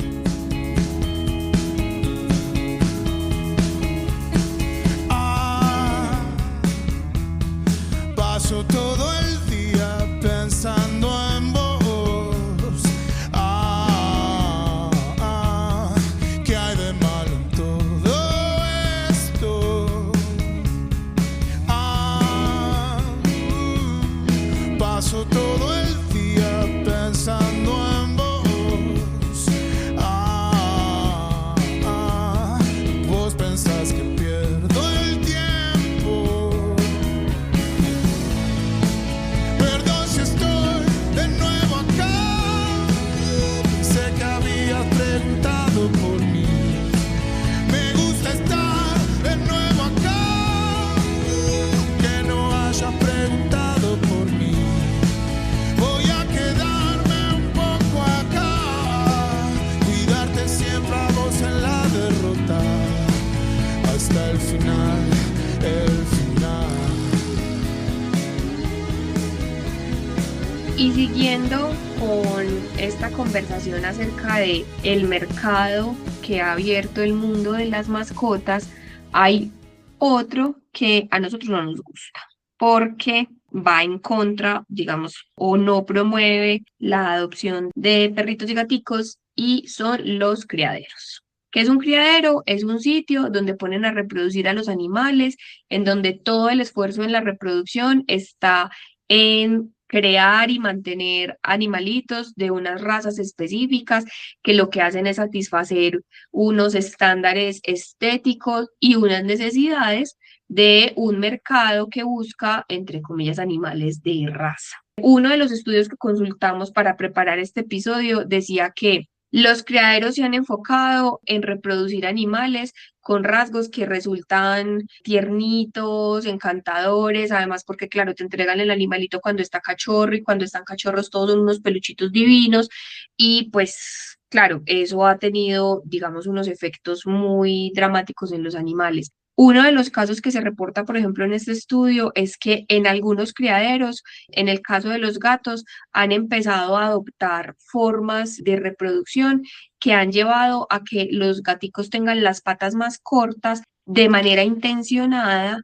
S3: Paso todo el día pensando en vos. ¿Qué hay de malo en todo esto? Paso todo el día pensando en vos. Vos pensás que pierdo el tiempo. Perdón si estoy de nuevo acá. Sé que habías preguntado por mí. Me gusta estar de nuevo acá. Que no hayas preguntado por mí. Voy a quedarme un poco acá. Cuidarte siempre a vos en la derrota. Hasta el final, el final.
S7: Y siguiendo con esta conversación acerca de el mercado que ha abierto el mundo de las mascotas, hay otro que a nosotros no nos gusta, porque va en contra, digamos, o no promueve la adopción de perritos y gaticos, y son los criaderos. ¿Qué es un criadero? Es un sitio donde ponen a reproducir a los animales, en donde todo el esfuerzo en la reproducción está en crear y mantener animalitos de unas razas específicas que lo que hacen es satisfacer unos estándares estéticos y unas necesidades de un mercado que busca, entre comillas, animales de raza. Uno de los estudios que consultamos para preparar este episodio decía que los criaderos se han enfocado en reproducir animales con rasgos que resultan tiernitos, encantadores, además porque claro, te entregan el animalito cuando está cachorro y cuando están cachorros todos son unos peluchitos divinos y pues claro, eso ha tenido, digamos, unos efectos muy dramáticos en los animales. Uno de los casos que se reporta, por ejemplo, en este estudio es que en algunos criaderos, en el caso de los gatos, han empezado a adoptar formas de reproducción que han llevado a que los gaticos tengan las patas más cortas de manera intencionada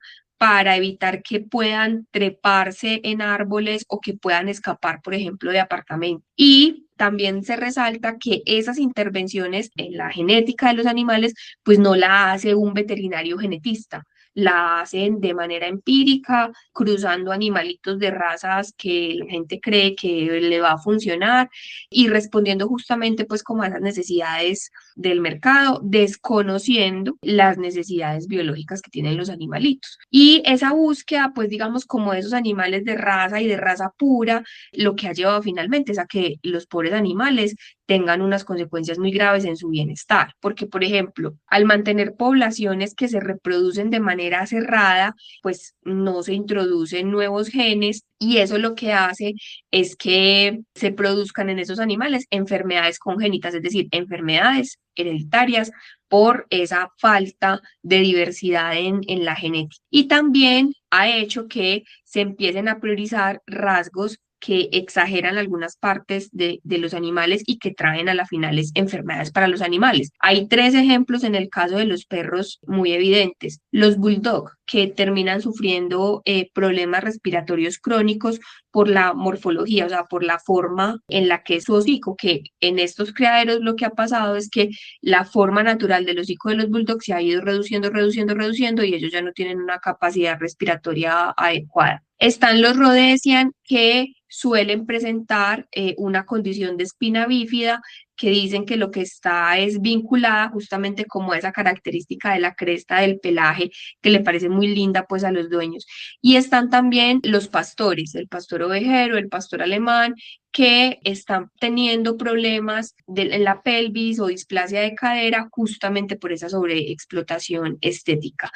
S7: para evitar que puedan treparse en árboles o que puedan escapar, por ejemplo, de apartamentos. Y también se resalta que esas intervenciones en la genética de los animales, pues no la hace un veterinario genetista, la hacen de manera empírica, cruzando animalitos de razas que la gente cree que le va a funcionar y respondiendo justamente pues como a las necesidades del mercado, desconociendo las necesidades biológicas que tienen los animalitos. Y esa búsqueda, pues digamos como de esos animales de raza y de raza pura, lo que ha llevado finalmente es a que los pobres animales tengan unas consecuencias muy graves en su bienestar, porque por ejemplo, al mantener poblaciones que se reproducen de manera cerrada, pues no se introducen nuevos genes y eso lo que hace es que se produzcan en esos animales enfermedades congénitas, es decir, enfermedades hereditarias por esa falta de diversidad en la genética. Y también ha hecho que se empiecen a priorizar rasgos que exageran algunas partes de los animales y que traen a las finales enfermedades para los animales. Hay 3 ejemplos en el caso de los perros muy evidentes. Los bulldog, que terminan sufriendo problemas respiratorios crónicos por la morfología, o sea, por la forma en la que es su hocico, que en estos criaderos lo que ha pasado es que la forma natural del hocico de los bulldogs se ha ido reduciendo y ellos ya no tienen una capacidad respiratoria adecuada. Están los Rhodesian que suelen presentar una condición de espina bífida que dicen que lo que está es vinculada justamente como a esa característica de la cresta del pelaje que le parece muy linda pues a los dueños. Y están también los pastores, el pastor ovejero, el pastor alemán, que están teniendo problemas en la pelvis o displasia de cadera justamente por esa sobreexplotación estética.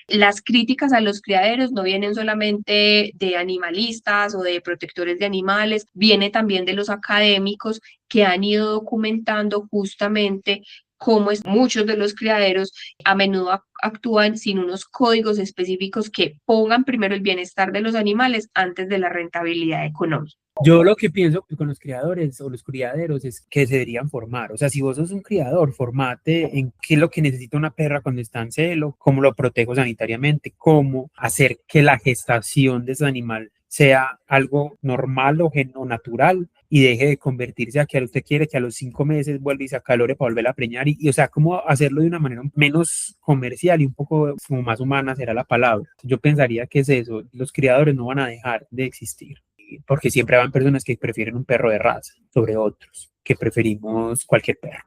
S7: Las críticas a los criaderos no vienen solamente de animalistas o de protectores de animales, viene también de los académicos que han ido documentando justamente cómo muchos de los criaderos a menudo actúan sin unos códigos específicos que pongan primero el bienestar de los animales antes de la rentabilidad económica.
S8: Yo lo que pienso con los criadores o los criaderos es que se deberían formar. O sea, si vos sos un criador, formate en qué es lo que necesita una perra cuando está en celo, cómo lo protejo sanitariamente, cómo hacer que la gestación de ese animal sea algo normal o natural y deje de convertirse a que usted quiere que a los 5 meses vuelva y se acalore para volver a preñar o sea, cómo hacerlo de una manera menos comercial y un poco como más humana será la palabra. Yo pensaría que es eso, los criadores no van a dejar de existir porque siempre van personas que prefieren un perro de raza sobre otros, que preferimos cualquier perro,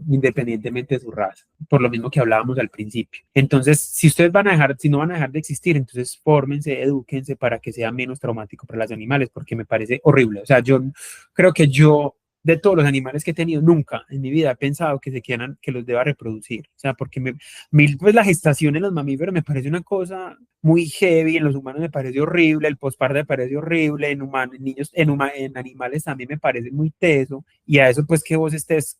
S8: independientemente de su raza, por lo mismo que hablábamos al principio. Entonces, si no van a dejar de existir, entonces fórmense, edúquense para que sea menos traumático para los animales, porque me parece horrible. O sea, yo creo que de todos los animales que he tenido, nunca en mi vida he pensado que que los deba reproducir. O sea, porque pues la gestación en los mamíferos me parece una cosa muy heavy, en los humanos me parece horrible, el posparto me parece horrible, en en animales también me parece muy teso, y a eso pues que vos estés,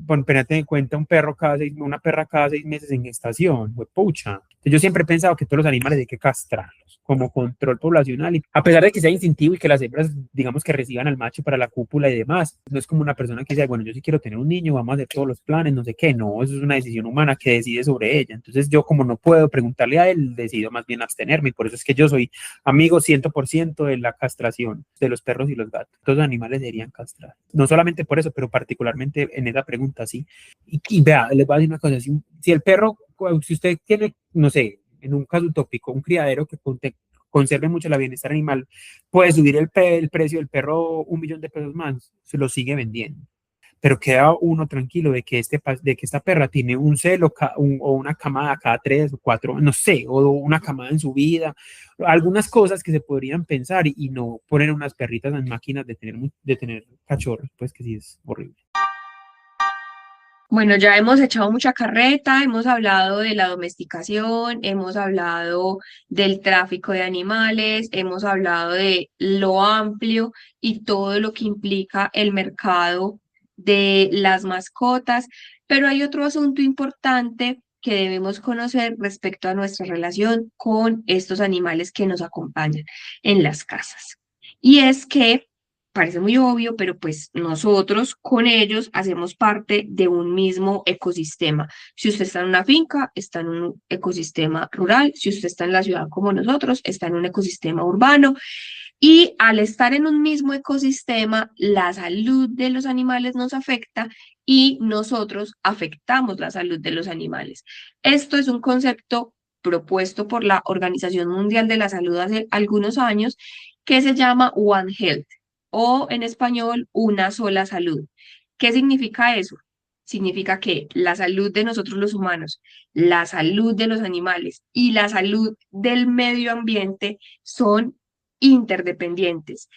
S8: ponete en cuenta una perra cada 6 meses en gestación, pucha. Entonces, yo siempre he pensado que todos los animales hay que castrarlos como control poblacional, y a pesar de que sea instintivo y que las hembras, digamos, que reciban al macho para la cúpula y demás, no es como una persona que dice, bueno, yo sí quiero tener un niño, vamos a hacer todos los planes, no sé qué, no, eso es una decisión humana que decide sobre ella. Entonces yo, como no puedo preguntarle a él, decido más bien abstenerme, y por eso es que yo soy amigo 100% de la castración de los perros y los gatos. Todos los animales deberían castrar, no solamente por eso, pero particularmente en esa pregunta, sí. Y vea, les voy a decir una cosa, si el perro, si usted tiene, no sé, en un caso utópico, un criadero que conserve mucho la bienestar animal, puede subir el precio del perro 1 millón de pesos más, se lo sigue vendiendo. Pero queda uno tranquilo de que esta perra tiene un celo o una camada cada 3 o 4, no sé, o una camada en su vida, algunas cosas que se podrían pensar y no poner unas perritas en máquinas de tener cachorros, pues que sí es horrible.
S7: Bueno, ya hemos echado mucha carreta, hemos hablado de la domesticación, hemos hablado del tráfico de animales, hemos hablado de lo amplio y todo lo que implica el mercado de las mascotas, pero hay otro asunto importante que debemos conocer respecto a nuestra relación con estos animales que nos acompañan en las casas. Y es que parece muy obvio, pero pues nosotros con ellos hacemos parte de un mismo ecosistema. Si usted está en una finca, está en un ecosistema rural. Si usted está en la ciudad como nosotros, está en un ecosistema urbano. Y al estar en un mismo ecosistema, la salud de los animales nos afecta y nosotros afectamos la salud de los animales. Esto es un concepto propuesto por la Organización Mundial de la Salud hace algunos años que se llama One Health o en español una sola salud. ¿Qué significa eso? Significa que la salud de nosotros los humanos, la salud de los animales y la salud del medio ambiente son interdependientes.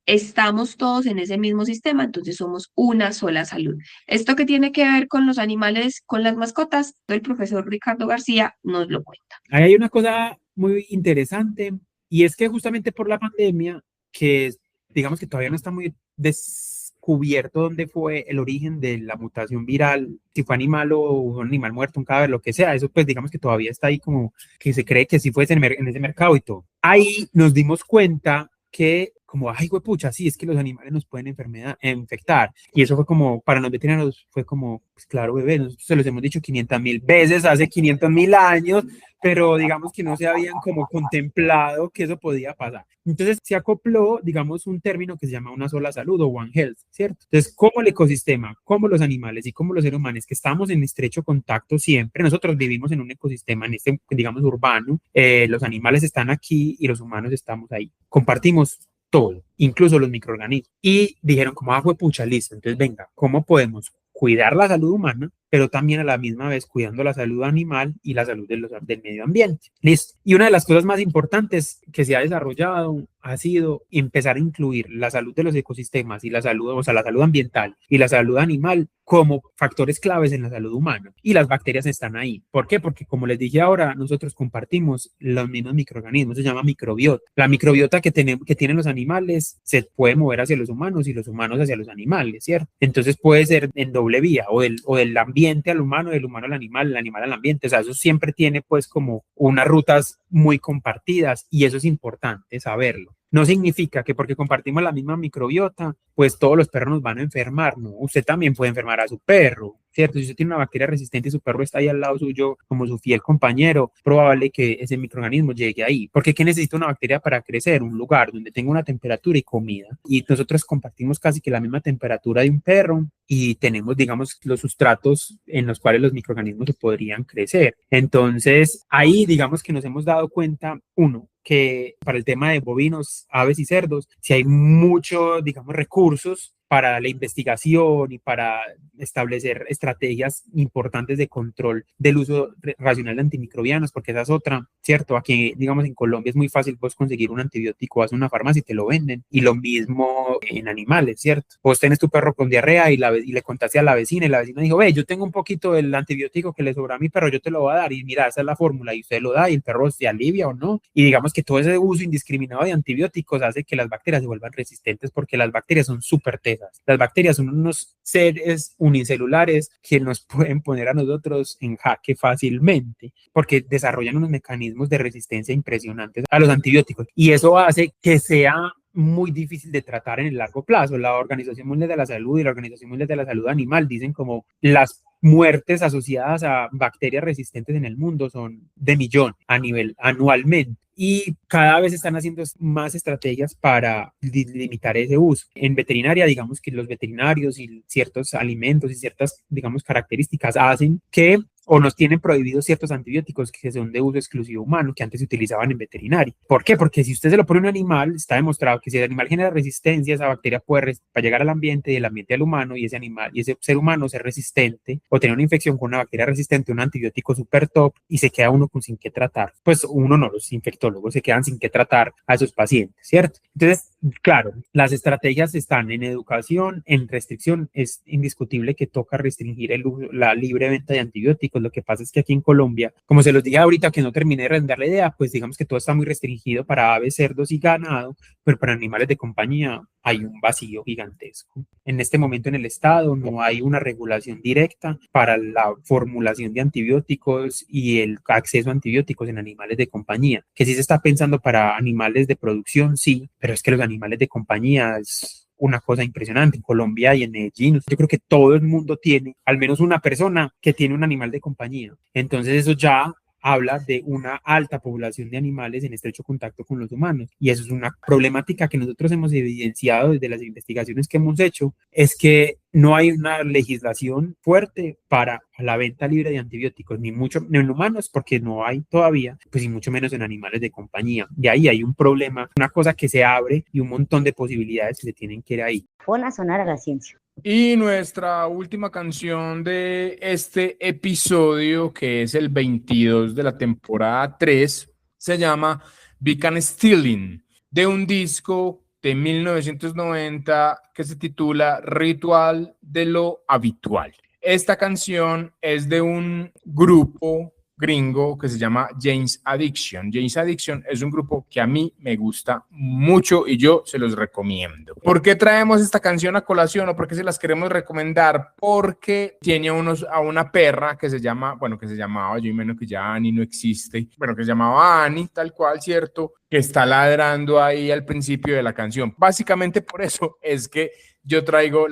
S7: Estamos todos en ese mismo sistema, entonces somos una sola salud. Esto que tiene que ver con los animales, con las mascotas, el profesor Ricardo García nos lo cuenta.
S8: Ahí hay una cosa muy interesante y es que justamente por la pandemia, que digamos que todavía no está muy descubierto dónde fue el origen de la mutación viral, si fue animal o un animal muerto, un cadáver, lo que sea, eso pues digamos que todavía está ahí como que se cree que sí fue en ese mercado y todo. Ahí nos dimos cuenta que como, ay, pucha, sí, es que los animales nos pueden infectar. Y eso fue como, para los veterinarios, fue como, pues claro, bebé, nosotros se los hemos dicho 500.000 veces hace 500.000 años, pero digamos que no se habían como contemplado que eso podía pasar. Entonces se acopló, digamos, un término que se llama una sola salud o One Health, ¿cierto? Entonces, como el ecosistema, como los animales y como los seres humanos, que estamos en estrecho contacto siempre, nosotros vivimos en un ecosistema, en este, digamos, urbano, los animales están aquí y los humanos estamos ahí. Compartimos todo, incluso los microorganismos. Y dijeron como, pucha, listo, entonces venga, ¿cómo podemos cuidar la salud humana, pero también a la misma vez cuidando la salud animal y la salud del medio ambiente? Listo. Y una de las cosas más importantes que se ha desarrollado ha sido empezar a incluir la salud de los ecosistemas y la salud, o sea, la salud ambiental y la salud animal como factores claves en la salud humana. Y las bacterias están ahí. ¿Por qué? Porque como les dije ahora, nosotros compartimos los mismos microorganismos, se llama microbiota. La microbiota que tienen los animales se puede mover hacia los humanos y los humanos hacia los animales, ¿cierto? Entonces puede ser en doble vía, o del ambiente al humano, del humano al animal, el animal al ambiente. O sea, eso siempre tiene pues como unas rutas muy compartidas y eso es importante saberlo. No significa que porque compartimos la misma microbiota, pues todos los perros nos van a enfermar, ¿no? Usted también puede enfermar a su perro, ¿cierto? Si usted tiene una bacteria resistente y su perro está ahí al lado suyo como su fiel compañero, probable que ese microorganismo llegue ahí. Porque ¿qué necesita una bacteria para crecer? Un lugar donde tenga una temperatura y comida. Y nosotros compartimos casi que la misma temperatura de un perro y tenemos, digamos, los sustratos en los cuales los microorganismos se podrían crecer. Entonces, ahí, digamos que nos hemos dado cuenta, uno, que para el tema de bovinos, aves y cerdos, si hay muchos, digamos, recursos para la investigación y para establecer estrategias importantes de control del uso racional de antimicrobianos, porque esa es otra, ¿cierto? Aquí, digamos, en Colombia es muy fácil vos conseguir un antibiótico, vas a una farmacia y te lo venden, y lo mismo en animales, ¿cierto? Vos tenés tu perro con diarrea y le contaste a la vecina y la vecina dijo, yo tengo un poquito del antibiótico que le sobra a mi perro, yo te lo voy a dar, y mira, esa es la fórmula, y usted lo da y el perro se alivia o no, y digamos que todo ese uso indiscriminado de antibióticos hace que las bacterias se vuelvan resistentes porque las bacterias son súper tesas. Las bacterias son unos seres unicelulares que nos pueden poner a nosotros en jaque fácilmente porque desarrollan unos mecanismos de resistencia impresionantes a los antibióticos y eso hace que sea muy difícil de tratar en el largo plazo. La Organización Mundial de la Salud y la Organización Mundial de la Salud Animal dicen como las muertes asociadas a bacterias resistentes en el mundo son de millón a nivel anualmente. Y cada vez están haciendo más estrategias para limitar ese uso. En veterinaria, digamos que los veterinarios y ciertos alimentos y ciertas, digamos, características hacen que o nos tienen prohibidos ciertos antibióticos que son de uso exclusivo humano, que antes se utilizaban en veterinaria. ¿Por qué? Porque si usted se lo pone a un animal, está demostrado que si el animal genera resistencia, esa bacteria puede llegar al ambiente y del ambiente al humano y ese animal y ese ser humano ser resistente o tener una infección con una bacteria resistente, un antibiótico super top y se queda uno sin qué tratar. Pues uno no, los infectólogos se quedan sin qué tratar a esos pacientes, ¿cierto? Entonces, claro, las estrategias están en educación, en restricción. Es indiscutible que toca restringir la libre venta de antibióticos. Lo que pasa es que aquí en Colombia, como se los dije ahorita que no terminé de render la idea, pues digamos que todo está muy restringido para aves, cerdos y ganado, pero para animales de compañía hay un vacío gigantesco. En este momento en el Estado no hay una regulación directa para la formulación de antibióticos y el acceso a antibióticos en animales de compañía, que sí se está pensando para animales de producción, sí, pero es que los animales de compañía una cosa impresionante. En Colombia y en Medellín, yo creo que todo el mundo tiene al menos una persona que tiene un animal de compañía. Entonces eso ya habla de una alta población de animales en estrecho contacto con los humanos. Y eso es una problemática que nosotros hemos evidenciado desde las investigaciones que hemos hecho, es que no hay una legislación fuerte para la venta libre de antibióticos, ni mucho ni en humanos, porque no hay todavía, pues y mucho menos en animales de compañía. Y ahí hay un problema, una cosa que se abre y un montón de posibilidades que se tienen que ir ahí.
S11: Pon a sonar a la ciencia.
S1: Y nuestra última canción de este episodio, que es el 22 de la temporada 3, se llama Beacon Stealing, de un disco de 1990 que se titula Ritual de lo Habitual. Esta canción es de un grupo gringo que se llama Jane's Addiction. Jane's Addiction es un grupo que a mí me gusta mucho y yo se los recomiendo. ¿Por qué traemos esta canción a colación o por qué se las queremos recomendar? Porque tiene a una perra que se llamaba, yo imagino que ya Annie no existe, que se llamaba Annie, tal cual, ¿cierto? Que está ladrando ahí al principio de la canción. Básicamente por eso es que yo traigo,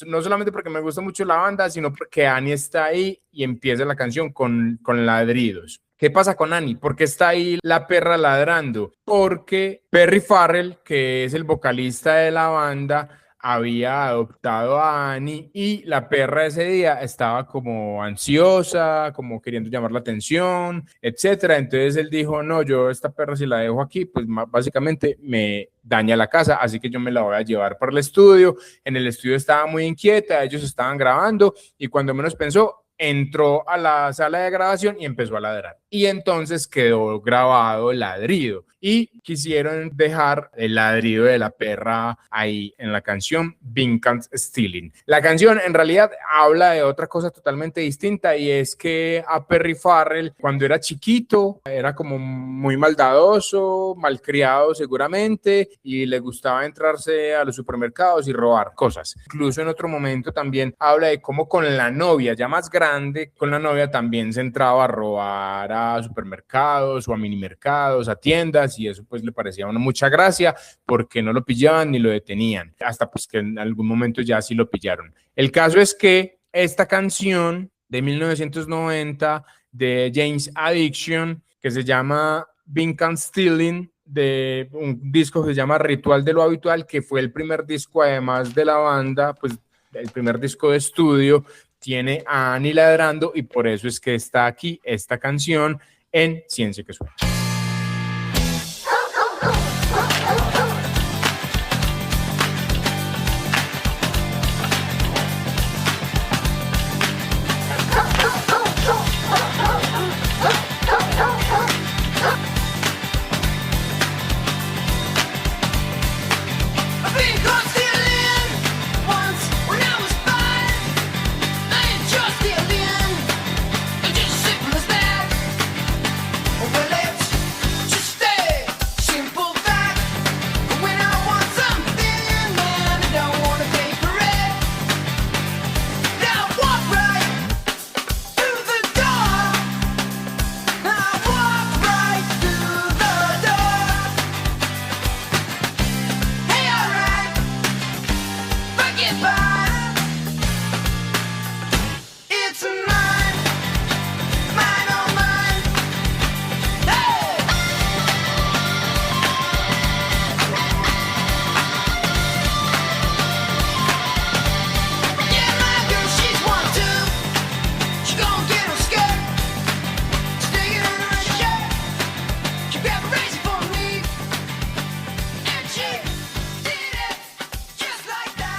S1: no solamente porque me gusta mucho la banda, sino porque Annie está ahí y empieza la canción con ladridos. ¿Qué pasa con Annie? ¿Por qué está ahí la perra ladrando? Porque Perry Farrell, que es el vocalista de la banda, había adoptado a Annie y la perra ese día estaba como ansiosa, como queriendo llamar la atención, etcétera. Entonces él dijo, no, yo esta perra si la dejo aquí, pues básicamente me daña la casa, así que yo me la voy a llevar para el estudio. En el estudio estaba muy inquieta, ellos estaban grabando y cuando menos pensó, entró a la sala de grabación y empezó a ladrar. Y entonces quedó grabado el ladrido y quisieron dejar el ladrido de la perra ahí en la canción Beacon Stealing. La canción en realidad habla de otra cosa totalmente distinta y es que a Perry Farrell cuando era chiquito era como muy maldadoso, malcriado seguramente y le gustaba entrarse a los supermercados y robar cosas. Incluso en otro momento también habla de cómo con la novia ya más grande, con la novia también se entraba a robar a supermercados o a minimercados, a tiendas y eso pues le parecía una mucha gracia porque no lo pillaban ni lo detenían, hasta pues que en algún momento ya sí lo pillaron. El caso es que esta canción de 1990 de Jane's Addiction, que se llama Beacon Stealing, de un disco que se llama Ritual de lo Habitual, que fue el primer disco además de la banda, pues el primer disco de estudio, tiene a Annie ladrando y por eso es que está aquí esta canción en Ciencia que Suena.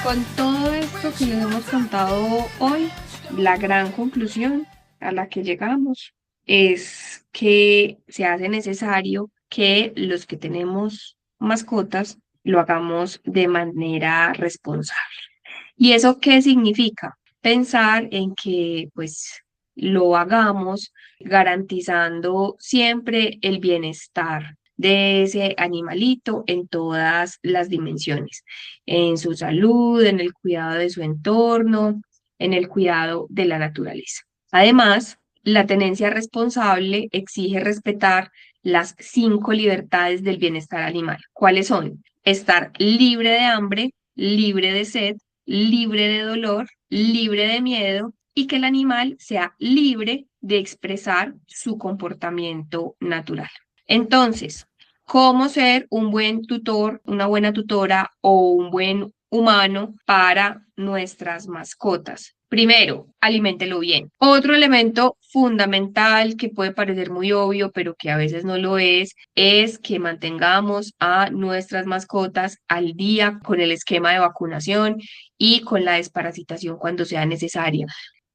S7: Con todo esto que les hemos contado hoy, la gran conclusión a la que llegamos es que se hace necesario que los que tenemos mascotas lo hagamos de manera responsable. ¿Y eso qué significa? Pensar en que pues lo hagamos garantizando siempre el bienestar de ese animalito en todas las dimensiones, en su salud, en el cuidado de su entorno, en el cuidado de la naturaleza. Además, la tenencia responsable exige respetar las 5 libertades del bienestar animal. ¿Cuáles son? Estar libre de hambre, libre de sed, libre de dolor, libre de miedo y que el animal sea libre de expresar su comportamiento natural. Entonces, ¿cómo ser un buen tutor, una buena tutora o un buen humano para nuestras mascotas? Primero, aliméntelo bien. Otro elemento fundamental que puede parecer muy obvio, pero que a veces no lo es que mantengamos a nuestras mascotas al día con el esquema de vacunación y con la desparasitación cuando sea necesaria.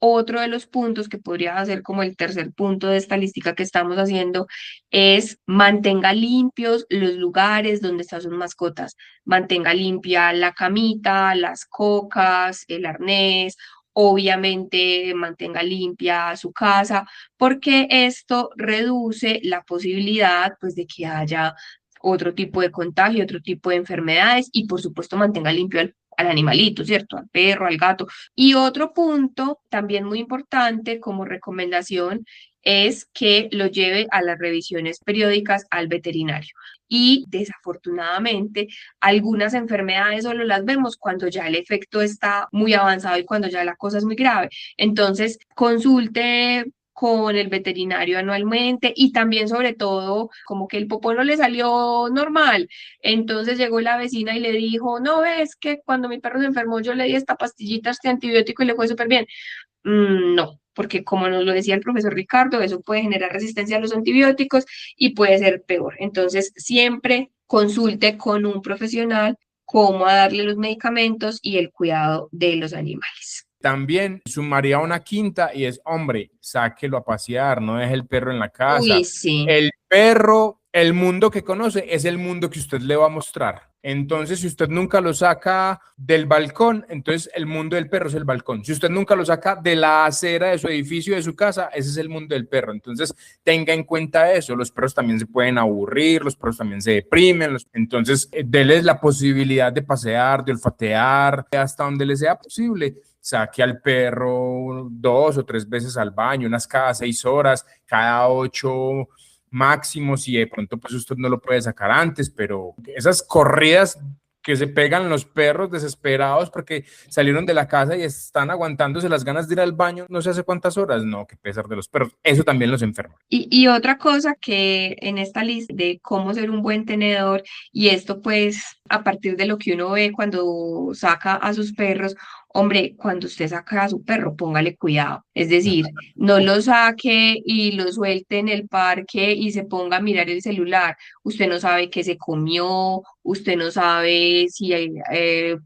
S7: Otro de los puntos que podría ser como el tercer punto de esta listica que estamos haciendo es mantenga limpios los lugares donde están sus mascotas. Mantenga limpia la camita, las cocas, el arnés. Obviamente mantenga limpia su casa porque esto reduce la posibilidad pues de que haya otro tipo de contagio, otro tipo de enfermedades y por supuesto mantenga limpio al animalito, ¿cierto? Al perro, al gato. Y otro punto también muy importante como recomendación es que lo lleve a las revisiones periódicas al veterinario. Y desafortunadamente, algunas enfermedades solo las vemos cuando ya el efecto está muy avanzado y cuando ya la cosa es muy grave. Entonces, consulte con el veterinario anualmente y también sobre todo como que el popó no le salió normal. Entonces llegó la vecina y le dijo, no ves que cuando mi perro se enfermó yo le di esta pastillita, este antibiótico y le fue súper bien. No, porque como nos lo decía el profesor Ricardo, eso puede generar resistencia a los antibióticos y puede ser peor. Entonces siempre consulte con un profesional cómo darle los medicamentos y el cuidado de los animales.
S1: También sumaría una quinta y es, hombre, sáquelo a pasear, no deje el perro en la casa.
S7: Uy, sí.
S1: El perro, el mundo que conoce es el mundo que usted le va a mostrar. Entonces, si usted nunca lo saca del balcón, entonces el mundo del perro es el balcón. Si usted nunca lo saca de la acera de su edificio, de su casa, ese es el mundo del perro. Entonces, tenga en cuenta eso. Los perros también se pueden aburrir, los perros también se deprimen. Entonces, déles la posibilidad de pasear, de olfatear, hasta donde le sea posible. Saque al perro 2 o 3 veces al baño, unas cada 6 horas, cada 8 máximo, si de pronto pues usted no lo puede sacar antes, pero esas corridas que se pegan los perros desesperados porque salieron de la casa y están aguantándose las ganas de ir al baño no sé hace cuántas horas, no, qué pesar de los perros, eso también los enferma.
S7: Y otra cosa que en esta lista de cómo ser un buen tenedor, y esto pues a partir de lo que uno ve cuando saca a sus perros, hombre, cuando usted saca a su perro, póngale cuidado. Es decir, no lo saque y lo suelte en el parque y se ponga a mirar el celular. Usted no sabe qué se comió, usted no sabe si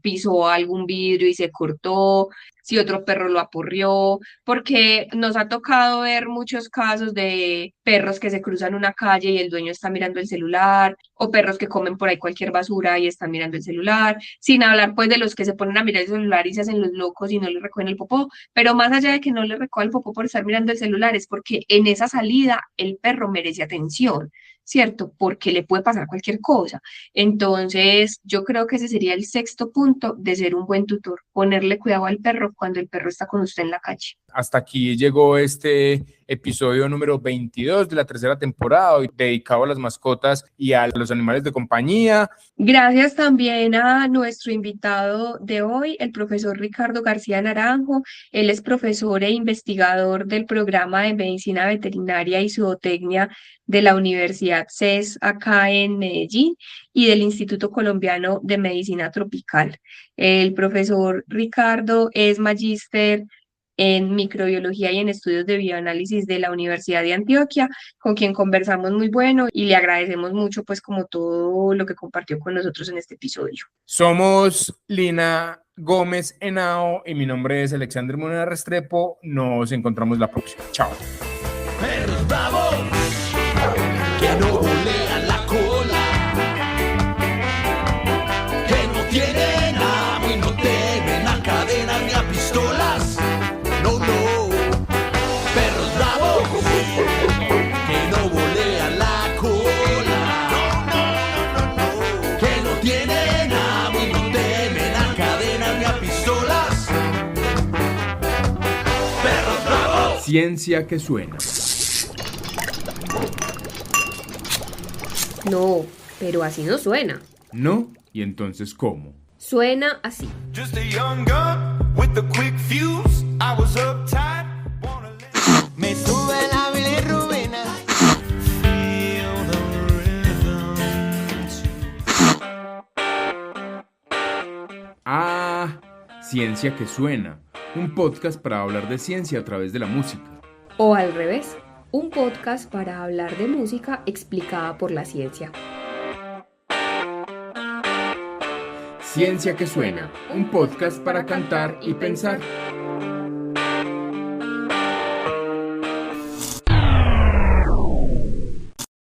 S7: pisó algún vidrio y se cortó, si otro perro lo apurrió, porque nos ha tocado ver muchos casos de perros que se cruzan una calle y el dueño está mirando el celular, o perros que comen por ahí cualquier basura y están mirando el celular, sin hablar pues de los que se ponen a mirar el celular y se hacen los locos y no le recogen el popó, pero más allá de que no le recoja el popó por estar mirando el celular, es porque en esa salida el perro merece atención, ¿cierto? Porque le puede pasar cualquier cosa. Entonces, yo creo que ese sería el sexto punto de ser un buen tutor, ponerle cuidado al perro cuando el perro está con usted en la calle.
S1: Hasta aquí llegó este episodio número 22 de la 3ª temporada, hoy dedicado a las mascotas y a los animales de compañía.
S7: Gracias también a nuestro invitado de hoy, el profesor Ricardo García Naranjo. Él es profesor e investigador del programa de Medicina Veterinaria y Zootecnia de la Universidad CES acá en Medellín y del Instituto Colombiano de Medicina Tropical. El profesor Ricardo es magíster en microbiología y en estudios de bioanálisis de la Universidad de Antioquia, con quien conversamos muy bueno y le agradecemos mucho pues como todo lo que compartió con nosotros en este episodio.
S1: Somos Lina Gómez Henao y mi nombre es Alexander Moneda Restrepo. Nos encontramos la próxima. Chao.
S3: Perros bravos que no volean la cola, que no tienen amo y no temen a cadenas ni a pistolas. No, no, perros bravos que no volean la cola, no, que no tienen amo y no temen a cadenas ni a pistolas. Perros bravos.
S1: Ciencia que suena.
S2: No, pero así no suena.
S1: ¿No? ¿Y entonces cómo?
S2: Suena así.
S3: Just a young gun with a quick fuse. I was uptight. Wanna let
S4: Me sube la bilirrubina.
S3: feel the rhythm.
S1: Ah, Ciencia que Suena, un podcast para hablar de ciencia a través de la música.
S2: O al revés, un podcast para hablar de música explicada por la ciencia.
S1: Ciencia que Suena, un podcast para cantar y pensar.